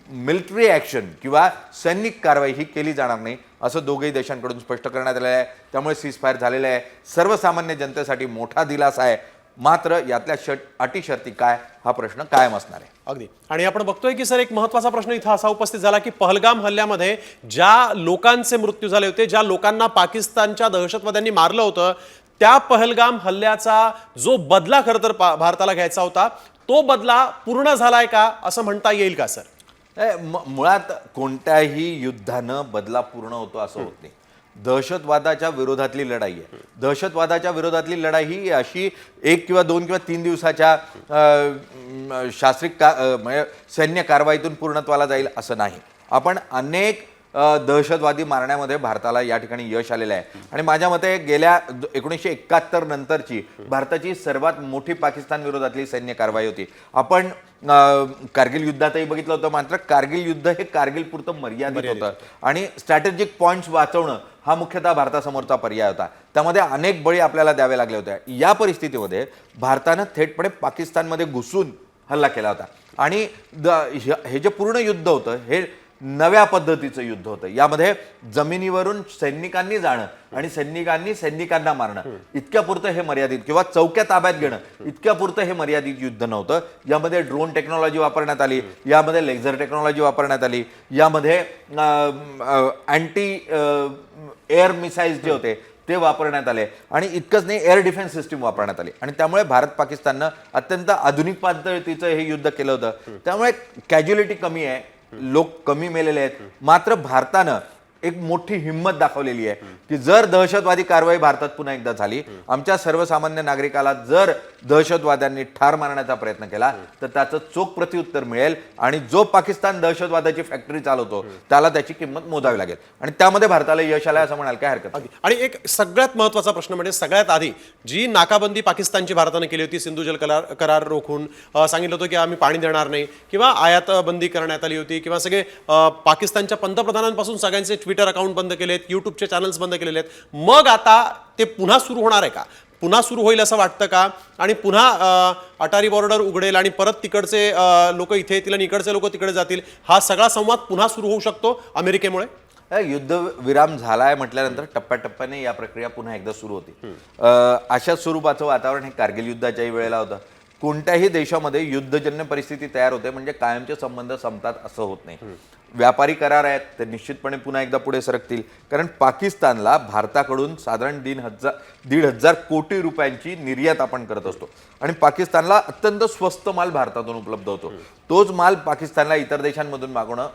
Speaker 2: मिलिटरी ॲक्शन किंवा सैनिक कारवाई ही केली जाणार नाही असं दोघेही देशांकडून स्पष्ट करण्यात आलेलं आहे. त्यामुळे सीजफायर झालेलं आहे. सर्वसामान्य जनतेसाठी मोठा दिलासा आहे. मात्र यातल्या अटी शर्ती काय हा प्रश्न कायम असणार आहे.
Speaker 5: अगदी. आणि आपण बघतोय की सर एक महत्त्वाचा प्रश्न इथं असा उपस्थित झाला की पहलगाम हल्ल्यामध्ये ज्या लोकांचे मृत्यू झाले होते, ज्या लोकांना पाकिस्तानच्या दहशतवाद्यांनी मारलं होतं, त्या पहलगाम हल्ल्याचा जो बदला खरं तर भारताला घ्यायचा होता तो बदला पूर्ण झालाय का असं म्हणता येईल का सर?
Speaker 2: मुळात कोणत्याही युद्धानं बदला पूर्ण होतो असं होत नाही. दहशतवादाच्या विरोधातली लढाई आहे. दहशतवादाच्या विरोधातली लढाई ही अशी 1 किंवा 2 किंवा 3 दिवसाच्या म्हणजे सैन्य कारवाईतून पूर्णत्वाला जाईल असं नाही. आपण अनेक दहशतवादी मारण्यामध्ये भारताला या ठिकाणी यश आलेलं आहे. आणि माझ्या मते गेल्या 1971 नंतरची भारताची सर्वात मोठी पाकिस्तान विरोधातली सैन्य कारवाई होती. आपण कारगिल युद्धातही बघितलं होतं. मात्र कारगिल युद्ध हे कारगिलपुरतं मर्यादित होतं आणि स्ट्रॅटेजिक पॉईंट्स वाचवणं हा मुख्यतः भारतासमोरचा पर्याय होता. त्यामध्ये अनेक बळी आपल्याला द्यावे लागले होते. या परिस्थितीमध्ये भारतानं थेटपणे पाकिस्तानमध्ये घुसून हल्ला केला होता. आणि हे जे पूर्ण युद्ध होतं हे नव्या पद्धतीचं युद्ध होतं. यामध्ये जमिनीवरून सैनिकांनी जाणं आणि सैनिकांनी सैनिकांना मारणं इतक्यापुरतं हे मर्यादित किंवा चौक्या ताब्यात घेणं इतक्यापुरतं हे मर्यादित युद्ध नव्हतं. यामध्ये ड्रोन टेक्नॉलॉजी वापरण्यात आली, यामध्ये लेझर टेक्नॉलॉजी वापरण्यात आली, यामध्ये अँटी एअर मिसाईल्स जे होते ते वापरण्यात आले आणि इतकंच नाही एअर डिफेन्स सिस्टीम वापरण्यात आली. आणि त्यामुळे भारत पाकिस्ताननं अत्यंत आधुनिक पद्धतीचं हे युद्ध केलं होतं. त्यामुळे कॅज्युअलिटी कमी आहे, लोक कमी मेलेले आहेत. मात्र भारतानं एक मोठी हिंमत दाखवलेली आहे की जर दहशतवादी कारवाई भारतात पुन्हा एकदा झाली, आमच्या सर्वसामान्य नागरिकाला जर दहशतवाद्यांनी ठार मारण्याचा प्रयत्न केला तर त्याचं चोख प्रत्युत्तर मिळेल आणि जो पाकिस्तान दहशतवादाची फॅक्टरी चालवतो त्याला त्याची किंमत मोजावी लागेल आणि त्यामध्ये भारताला यश आलं असं म्हणाल काय हरकत नाही.
Speaker 5: आणि एक सगळ्यात महत्त्वाचा प्रश्न म्हणजे सगळ्यात आधी जी नाकाबंदी पाकिस्तानची भारताने केली होती, सिंधू जल करार रोखून सांगितलं होतं की आम्ही पाणी देणार नाही, किंवा आयात बंदी करण्यात आली होती, किंवा सगळे पाकिस्तानच्या पंतप्रधानांपासून सगळ्यांचे ट्विटर अकाउंट बंद केलेत, युट्यूबचे चॅनल्स बंद केलेले आहेत. मग आता ते पुन्हा सुरू होणार आहे का? पुन्हा सुरू होईल असं वाटतं का? आणि पुन्हा अटारी बॉर्डर उघडेल आणि परत तिकडचे लोक इथे येतील आणि इकडचे लोक तिकडे जातील, हा सगळा संवाद पुन्हा सुरू होऊ शकतो अमेरिकेमुळे?
Speaker 2: युद्ध विराम झालाय म्हटल्यानंतर टप्प्याटप्प्याने या प्रक्रिया पुन्हा एकदा सुरू होती. अशा स्वरूपाचं वातावरण हे कारगिल युद्धाच्याही वेळेला होतं. कोणत्याही देशामध्ये युद्धजन्य परिस्थिती तयार होते म्हणजे कायमचे संबंध संपतात असं होत नाही. व्यापारी करार आहेत ते निश्चितपणे पुन्हा एकदा पुढे सरकतील, कारण पाकिस्तानला भारताकडून साधारण 1,500 कोटी रुपयांची निर्यात आपण करत असतो आणि पाकिस्तानला अत्यंत स्वस्त माल भारतातून उपलब्ध होतो. तोच माल पाकिस्तानला इतर देशांमधून मागवणं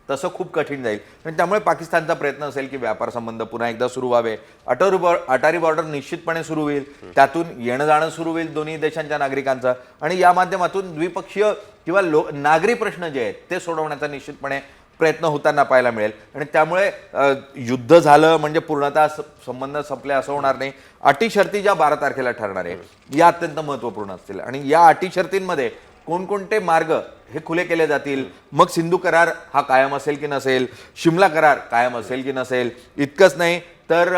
Speaker 2: तसं खूप कठीण जाईल आणि त्यामुळे पाकिस्तानचा प्रयत्न असेल की व्यापार संबंध पुन्हा एकदा सुरू व्हावे. अटारी बॉर्डर निश्चितपणे सुरू होईल, त्यातून येणं जाणं सुरू होईल दोन्ही देशांच्या नागरिकांचं आणि या माध्यमातून द्विपक्षीय किंवा नागरी प्रश्न जे आहेत ते सोडवण्याचा निश्चितपणे प्रयत्न होताना पाहायला मिळेल आणि त्यामुळे युद्ध झालं म्हणजे पूर्णतः संबंध संपले असं होणार नाही. अटी शर्ती ज्या 12 तारखेला ठरणार आहे या अत्यंत महत्त्वपूर्ण असतील आणि या अटी शर्तींमध्ये कोणकोणते मार्ग हे खुले केले जातील. मग सिंधू करार हा कायम असेल की नसेल, शिमला करार कायम असेल की नसेल, इतकंच नाही तर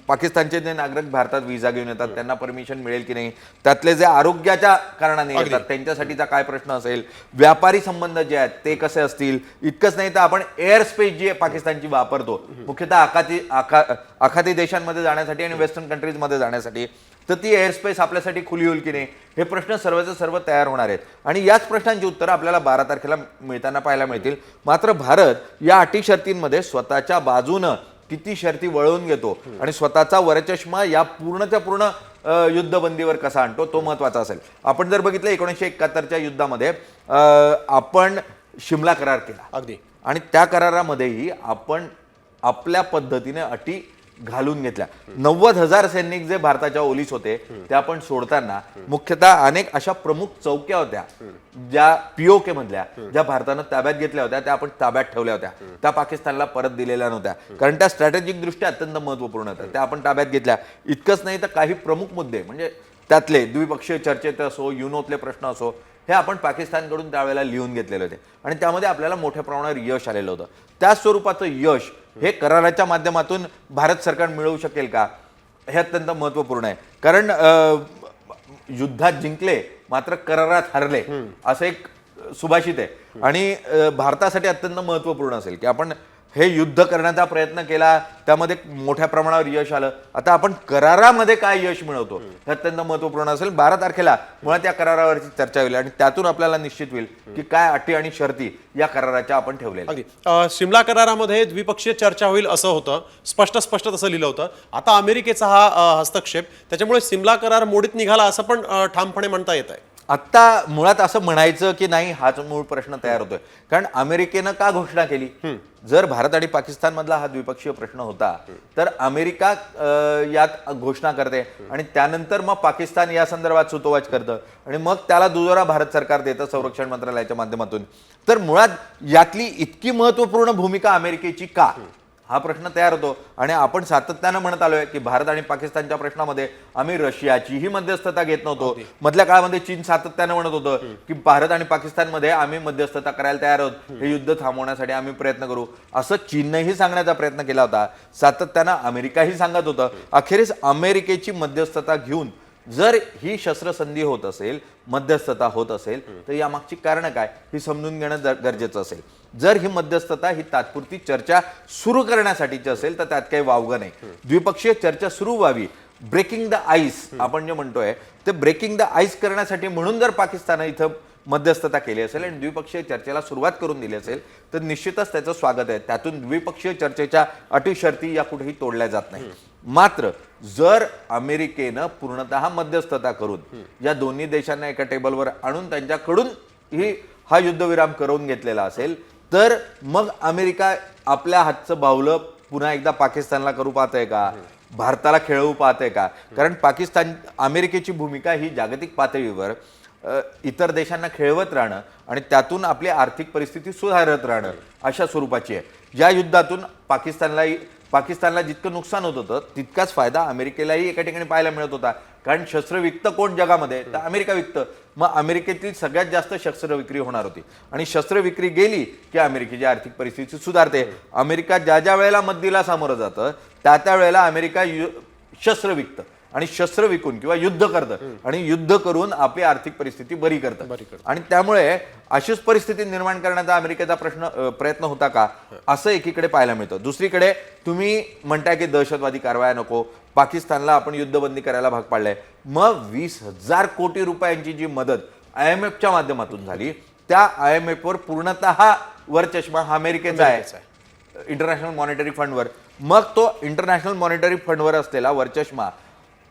Speaker 2: पाकिस्तानचे जे नागरिक भारतात व्हिसा घेऊन येतात त्यांना परमिशन मिळेल की नाही, त्यातले जे आरोग्याच्या कारणाने येतात त्यांच्यासाठीचा काय प्रश्न असेल, व्यापारी संबंध जे आहेत ते कसे असतील, इतकंच नाही तर आपण एअर स्पेस जी पाकिस्तानची वापरतो मुख्यतः आखाती देशांमध्ये जाण्यासाठी आणि वेस्टर्न कंट्रीजमध्ये जाण्यासाठी, तर ती एअर स्पेस आपल्यासाठी खुली होईल की नाही हे प्रश्न सर्वचे सर्व तयार होणार आहेत आणि याच प्रश्नांची उत्तरं आपल्याला 12 तारखेला मिळताना पाहायला मिळतील. मात्र भारत या अटी शर्तींमध्ये स्वतःच्या बाजूनं किती शर्ती वळवून घेतो आणि स्वतःचा वरचष्मा या पूर्णच्या पूर्ण युद्धबंदीवर कसा आणतो तो महत्त्वाचा असेल. आपण जर बघितलं 1971च्या युद्धामध्ये आपण शिमला करार केला
Speaker 5: अगदी
Speaker 2: आणि त्या करारामध्येही आपण आपल्या पद्धतीने अटी घालून घेतल्या. 90,000 सैनिक जे भारताच्या ओलीस होते ते आपण सोडताना मुख्यतः अनेक अशा प्रमुख चौक्या होत्या ज्या पीओके मधल्या ज्या भारतानं ताब्यात घेतल्या होत्या त्या आपण ताब्यात ठेवल्या होत्या, त्या पाकिस्तानला परत दिलेल्या नव्हत्या कारण त्या स्ट्रॅटेजिक दृष्ट्या अत्यंत महत्त्वपूर्ण होत्या, त्या आपण ताब्यात घेतल्या. इतकंच नाही तर काही प्रमुख मुद्दे म्हणजे त्यातले द्विपक्षीय चर्चेत असो, युनोतले प्रश्न असो, हे आपण पाकिस्तानकडून त्यावेळेला लिहून घेतलेले होते आणि त्यामध्ये आपल्याला मोठ्या प्रमाणावर यश आलेलं होतं. त्या स्वरूपाचं यश हे कराराच्या माध्यमातून भारत सरकार मिळवू शकेल का हे अत्यंत महत्त्वपूर्ण आहे. कारण युद्धात जिंकले मात्र करारात हरले असं एक सुभाषित आहे आणि भारतासाठी अत्यंत महत्त्वपूर्ण असेल की आपण हे युद्ध करण्याचा प्रयत्न केला, त्यामध्ये मोठ्या प्रमाणावर यश आलं. आता आपण करारामध्ये काय यश मिळवतो हे अत्यंत महत्त्वपूर्ण असेल. 12 तारखेला मुळात या करारावरची चर्चा होईल आणि त्यातून आपल्याला निश्चित होईल की काय अटी आणि शर्ती या कराराच्या आपण ठेवलेल्या.
Speaker 5: अगदी शिमला करारामध्ये द्विपक्षीय चर्चा होईल असं होतं, स्पष्ट तसं लिहिलं होतं. आता अमेरिकेचा हा हस्तक्षेप त्याच्यामुळे शिमला करार मोडीत निघाला असं पण ठामपणे म्हणता येत आहे.
Speaker 2: आत्ता मुळात असं म्हणायचं की नाही हाच मूळ प्रश्न तयार होतोय, कारण अमेरिकेनं का घोषणा केली? जर भारत आणि पाकिस्तान मधला हा द्विपक्षीय प्रश्न होता तर अमेरिका यात घोषणा करते आणि त्यानंतर मग पाकिस्तान या संदर्भात सुतोवाच करतं आणि मग त्याला दुजोरा भारत सरकार देतं संरक्षण मंत्रालयाच्या माध्यमातून. तर मुळात यातली इतकी महत्त्वपूर्ण भूमिका अमेरिकेची का हा प्रश्न तयार होतो आणि आपण सातत्यानं म्हणत आलोय की भारत आणि पाकिस्तानच्या प्रश्नामध्ये आम्ही रशियाचीही मध्यस्थता घेत नव्हतो. मधल्या काळामध्ये चीन सातत्यानं म्हणत होतं की भारत आणि पाकिस्तानमध्ये आम्ही मध्यस्थता करायला तयार आहोत, हे युद्ध थांबवण्यासाठी आम्ही प्रयत्न करू असं चीननेही सांगण्याचा प्रयत्न केला होता. सातत्यानं अमेरिकाही सांगत होतं. अखेरीस अमेरिकेची मध्यस्थता घेऊन जर ही शस्त्रसंधी होत असेल, मध्यस्थता होत असेल तर यामागची कारणं काय हे समजून घेणं गरजेचं असेल. जर ही मध्यस्थता ही तात्पुरती चर्चा सुरू करण्यासाठीची असेल तर त्यात काही वावगं नाही. द्विपक्षीय चर्चा सुरू व्हावी, ब्रेकिंग द आईस आपण जे म्हणतोय ते ब्रेकिंग द आईस करण्यासाठी म्हणून जर पाकिस्तान इथं मध्यस्थता केली असेल आणि द्विपक्षीय चर्चेला सुरुवात करून दिली असेल तर निश्चितच त्याचं स्वागत आहे. त्यातून द्विपक्षीय चर्चेच्या अटी शर्ती या कुठेही तोडल्या जात नाही. मात्र जर अमेरिकेनं पूर्णतः मध्यस्थता करून या दोन्ही देशांना एका टेबलवर आणून त्यांच्याकडून हा युद्धविराम करून घेतलेला असेल तर मग अमेरिका आपल्या हातचं बाहुलं पुन्हा एकदा पाकिस्तानला करू पाहतंय का, भारताला खेळवू पाहतंय का? कारण पाकिस्तान अमेरिकेची भूमिका ही जागतिक पातळीवर इतर देशांना खेळवत राहणं आणि त्यातून आपली आर्थिक परिस्थिती सुधारत राहणं अशा स्वरूपाची आहे. ज्या युद्धातून पाकिस्तानला जितकं नुकसान होत होतं तितकाच फायदा अमेरिकेलाही एका ठिकाणी पाहायला मिळत होता. कारण शस्त्र विकतं कोण जगामध्ये, तर अमेरिका विकतं. मग अमेरिकेतील सगळ्यात जास्त शस्त्र विक्री होणार होती आणि शस्त्र विक्री गेली की अमेरिकेची आर्थिक परिस्थिती सुधारते. अमेरिका ज्या ज्या वेळेला मद्दीला सामोरं जातं त्या वेळेला अमेरिका शस्त्र विकतं आणि शस्त्र विकून किंवा युद्ध करतं आणि युद्ध करून आपली आर्थिक परिस्थिती बरी करतं. आणि त्यामुळे अशीच परिस्थिती निर्माण करण्याचा अमेरिकेचा प्रयत्न होता का, असं एकीकडे पाहायला मिळतं. दुसरीकडे तुम्ही म्हणताय की दहशतवादी कारवाया नको, पाकिस्तानला आपण युद्धबंदी करायला भाग पाडलंय. मग 20,000 कोटी रुपयांची जी मदत IMFच्या माध्यमातून झाली, त्या IMFवर पूर्णतः वरचष्मा हा अमेरिकेचा आहे, इंटरनॅशनल मॉनिटरी फंडवर. मग तो इंटरनॅशनल मॉनिटरी फंडवर असलेला वरचष्मा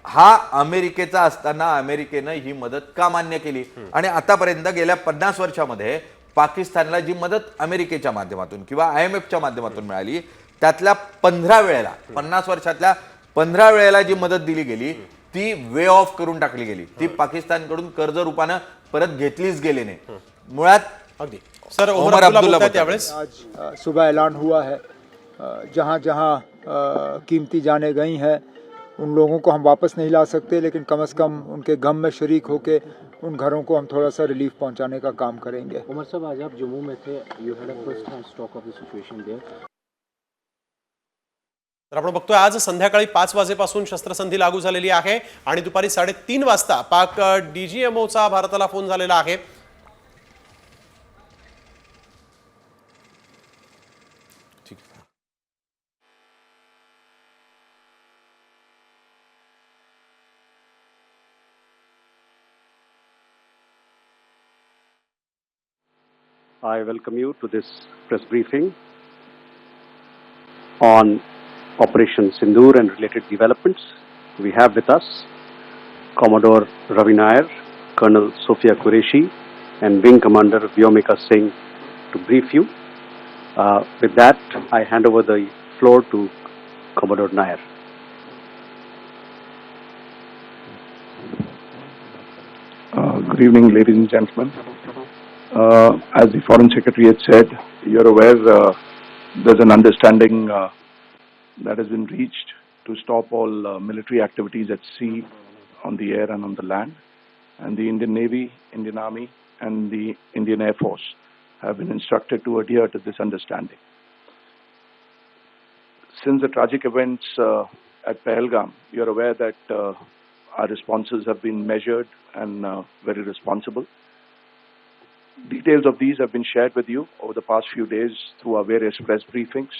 Speaker 2: हा अमेरिकेचा असताना अमेरिकेनं ही मदत का मान्य केली? आणि आतापर्यंत गेल्या 50 वर्षामध्ये पाकिस्तानला जी मदत अमेरिकेच्या माध्यमातून किंवा IMFच्या माध्यमातून मिळाली त्यातल्या 15 वेळेला 50 वर्षातल्या 15 वेळेला जी मदत दिली गेली ती वे ऑफ करून टाकली गेली. ती पाकिस्तानकडून कर्ज रूपानं परत घेतलीच गेली नाही. मुळात
Speaker 5: अगदी सर
Speaker 2: ओमर अब्दुल्ला
Speaker 5: त्यावेळेस
Speaker 6: आज सुबह ऐलान हुआ है, जहाँ जहाँ कीमती जाने गई हैं उन लोगों को हम वापस नहीं ला सकते, लेकिन कम से कम उनके गम में शरीक होके उन घरों को हम थोड़ा सा रिलीफ पहुंचाने का काम करेंगे.
Speaker 7: उमर साहब, आज आप जम्मू में थे, you had a first hand stock of the situation there.
Speaker 5: तर आपण बघतोय आज संध्याकाळी 5 वाजेपासून शस्त्रसंधी लागू झालेली आहे आणि दुपारी 3:30 वाजता पाक DGMOचा भारताला फोन झालेला आहे.
Speaker 7: I welcome you to this press briefing on Operation Sindoor and related developments. We have with us Commodore Ravi Nair, Colonel Sophia Qureshi, and Wing Commander Vyomika Singh to brief you. With that, I hand over the floor to Commodore Nair.
Speaker 3: Good evening, ladies and gentlemen. As the Foreign Secretary had said, you're aware there's an understanding that has been reached to stop all military activities at sea, on the air and on the land. And the Indian Navy, Indian Army and the Indian Air Force have been instructed to adhere to this understanding. Since the tragic events at Pahalgam, you're aware that our responses have been measured and very responsible. Details of these have been shared with you over the past few days through our various press briefings.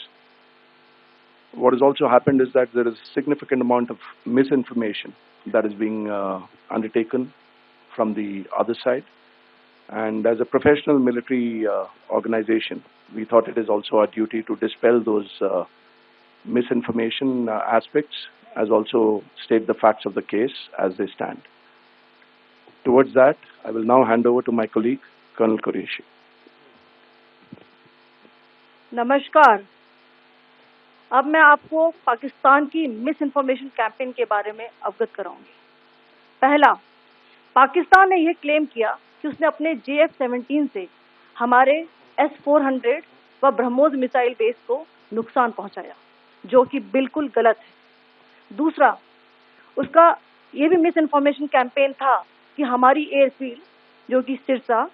Speaker 3: What has also happened is that there is a significant amount of misinformation that is being undertaken from the other side. And as a professional military organization, we thought it is also our duty to dispel those misinformation aspects, as also state the facts of the case as they stand. Towards that, I will now hand over to my colleague, Colonel Qureshi.
Speaker 8: नमस्कार. अब मैं आपको पाकिस्तान की miss information campaign के बारे में अवगत कराऊंगी. पहला, पाकिस्तान ने यह क्लेम किया कि उसने अपने JF-17 से हमारे S-400 व ब्रह्मोस मिसाइल बेस को नुकसान पहुंचाया, जो कि बिल्कुल गलत है. दूसरा, उसका ये भी मिस इन्फॉर्मेशन कैंपेन था कि हमारी एयरफील्ड जो कि सिरसा,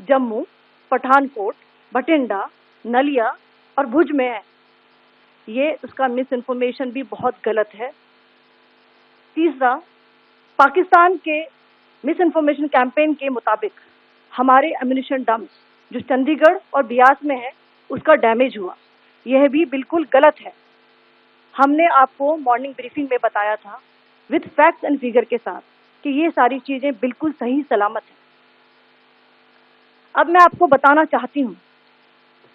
Speaker 8: जम्मू, पठानकोट, बठिंडा, नलिया और भुज में है, ये उसका मिस इन्फॉर्मेशन भी बहुत गलत है. तीसरा, पाकिस्तान के मिस इन्फॉर्मेशन कैंपेन के मुताबिक हमारे एम्युनिशन डम्प्स जो चंडीगढ़ और बियास में है उसका डैमेज हुआ, यह भी बिल्कुल गलत है. हमने आपको मॉर्निंग ब्रीफिंग में बताया था विद फैक्ट्स एंड फिगर के साथ कि ये सारी चीजें बिल्कुल सही सलामत है. अब मैं आपको बताना चाहती हूँ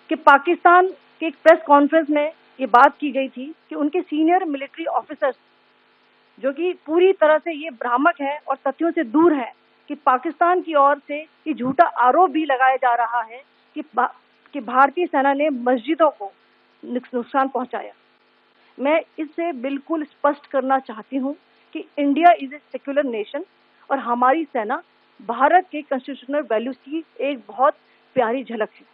Speaker 8: कि पाकिस्तान के एक प्रेस कॉन्फ्रेंस में ये बात की गई थी कि उनके सीनियर मिलिट्री ऑफिसर्स जो कि पूरी तरह से ये भ्रामक है और तथ्यों से दूर है कि पाकिस्तान की ओर से ये झूठा आरोप भी लगाया जा रहा है कि भारतीय सेना ने मस्जिदों को नुकसान पहुंचाया। मैं इससे बिल्कुल स्पष्ट करना चाहती हूं कि India is a secular nation और हमारी सेना भारत के कॉन्स्टिट्यूशनल वैल्यूज की एक बहुत प्यारी झलक है।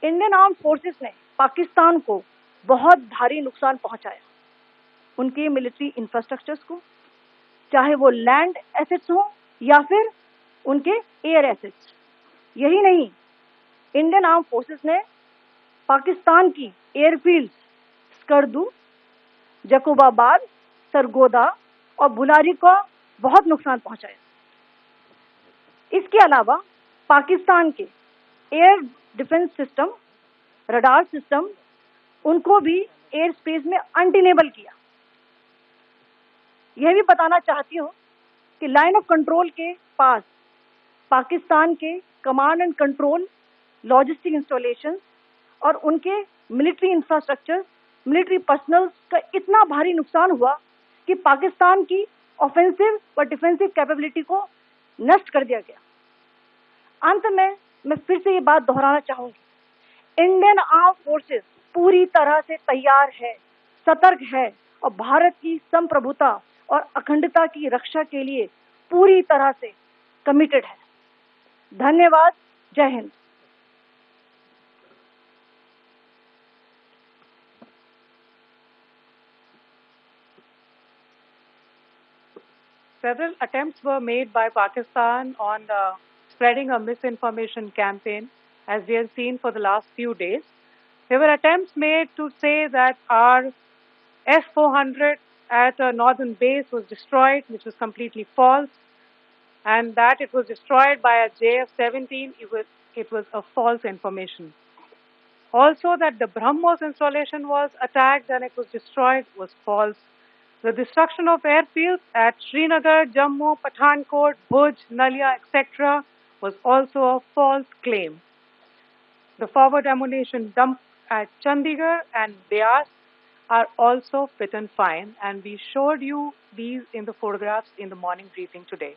Speaker 8: इंडियन आर्म फोर्सेस ने पाकिस्तान को बहुत भारी नुकसान पहुंचाया, उनके मिलिट्री इंफ्रास्ट्रक्चर्स को, चाहे वो लैंड एसेट्स हो या फिर उनके एयर एसेट्स। यही नहीं, इंडियन आर्म फोर्सेस ने पाकिस्तान की एयरफील्ड्स स्कर्दू, जकोबाबाद, सरगोदा और भुलारी को बहुत नुकसान पहुंचाया। इसके अलावा पाकिस्तान के air defence system, radar system, उनको भी एयर स्पेस में अनडिनेबल किया। यह भी बताना चाहती हूँ कि line of control K pass Pakistan K command end control, logistic installation और उनके मिलिट्री इंफ्रास्ट्रक्चर, मिलिट्री पर्सनल का इतना भारी नुकसान हुआ कि पाकिस्तान की ऑफेंसिव व डिफेंसिव कैपेबिलिटी को नष्ट कर दिया गया। अंत में मैं फिर से ये बात दोहराना चाहूंगी, इंडियन आर्म फोर्सेस पूरी तरह से तैयार है, सतर्क है और भारत की संप्रभुता और अखंडता की रक्षा के लिए पूरी तरह से कमिटेड है। धन्यवाद। जय Hind.
Speaker 9: Several attempts were made by Pakistan on spreading a misinformation campaign, as we have seen for the last few days. There were attempts made to say that our S-400 at a northern base was destroyed, which was completely false, and that it was destroyed by a JF-17. It was a false information. Also, that the BrahMos installation was attacked and it was destroyed was false. The destruction of airfields at Srinagar, Jammu, Pathankot, Bhuj, Nalia, etc. was also a false claim. The forward ammunition dump at Chandigarh and Beas are also fit and fine, and we showed you these in the photographs in the morning briefing today.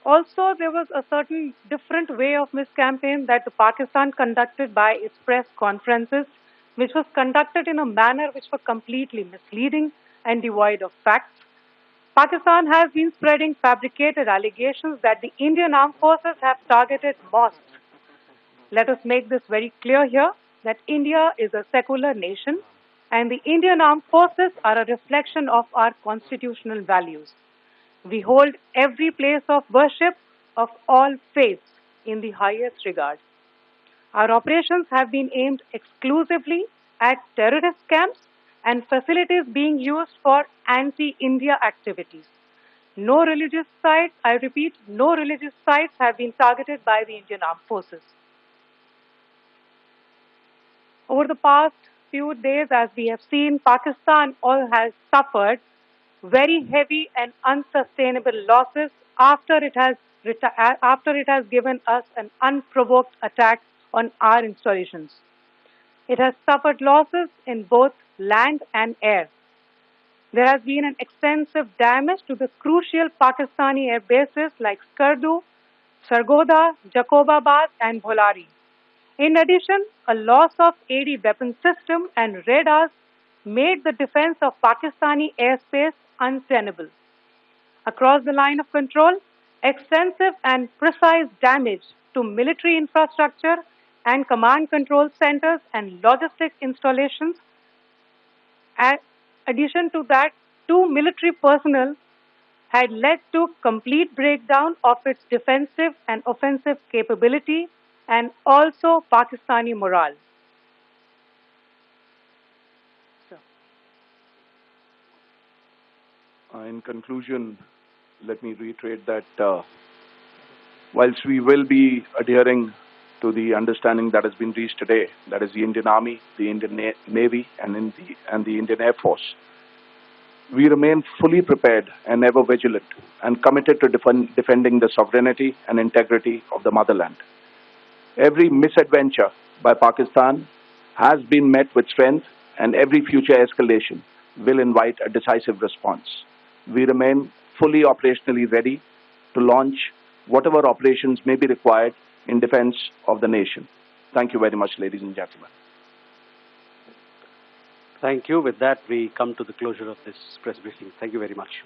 Speaker 9: Also, there was a certain different way of miscampaign that the Pakistan conducted by its press conferences, which was conducted in a manner which was completely misleading and devoid of facts. Pakistan has been spreading fabricated allegations that the Indian armed forces have targeted mosques. Let us make this very clear here, that India is a secular nation and the Indian armed forces are a reflection of our constitutional values. We hold every place of worship of all faiths in the highest regard. Our operations have been aimed exclusively at terrorist camps and facilities being used for anti-India activities. No religious sites, I repeat, no religious sites have been targeted by the Indian Armed Forces. Over the past few days, as we have seen, Pakistan has suffered very heavy and unsustainable losses after it has given us an unprovoked attack on our installations. It has suffered losses in both land and air. There has been an extensive damage to the crucial Pakistani air bases like Skardu, Sargodha, Jacobabad and Bholari. In addition, a loss of AD weapon system and radars made the defense of Pakistani airspace untenable. Across the line of control, extensive and precise damage to military infrastructure and command control centers and logistic installations. In addition to that, 2 military personnel had led to complete breakdown of its defensive and offensive capability and also Pakistani morale.
Speaker 3: In conclusion, let me reiterate that whilst we will be adhering to the understanding that has been reached today, that is the Indian Army, the Indian Navy, and the Indian Air Force, we remain fully prepared and ever vigilant and committed to defending the sovereignty and integrity of the motherland. Every misadventure by Pakistan has been met with strength, and every future escalation will invite a decisive response. We remain fully operationally ready to launch
Speaker 10: whatever operations may be required in defense of the nation. Thank you very much, ladies and gentlemen.
Speaker 7: Thank you. With that, we come to the closure of this press briefing. Thank you very much.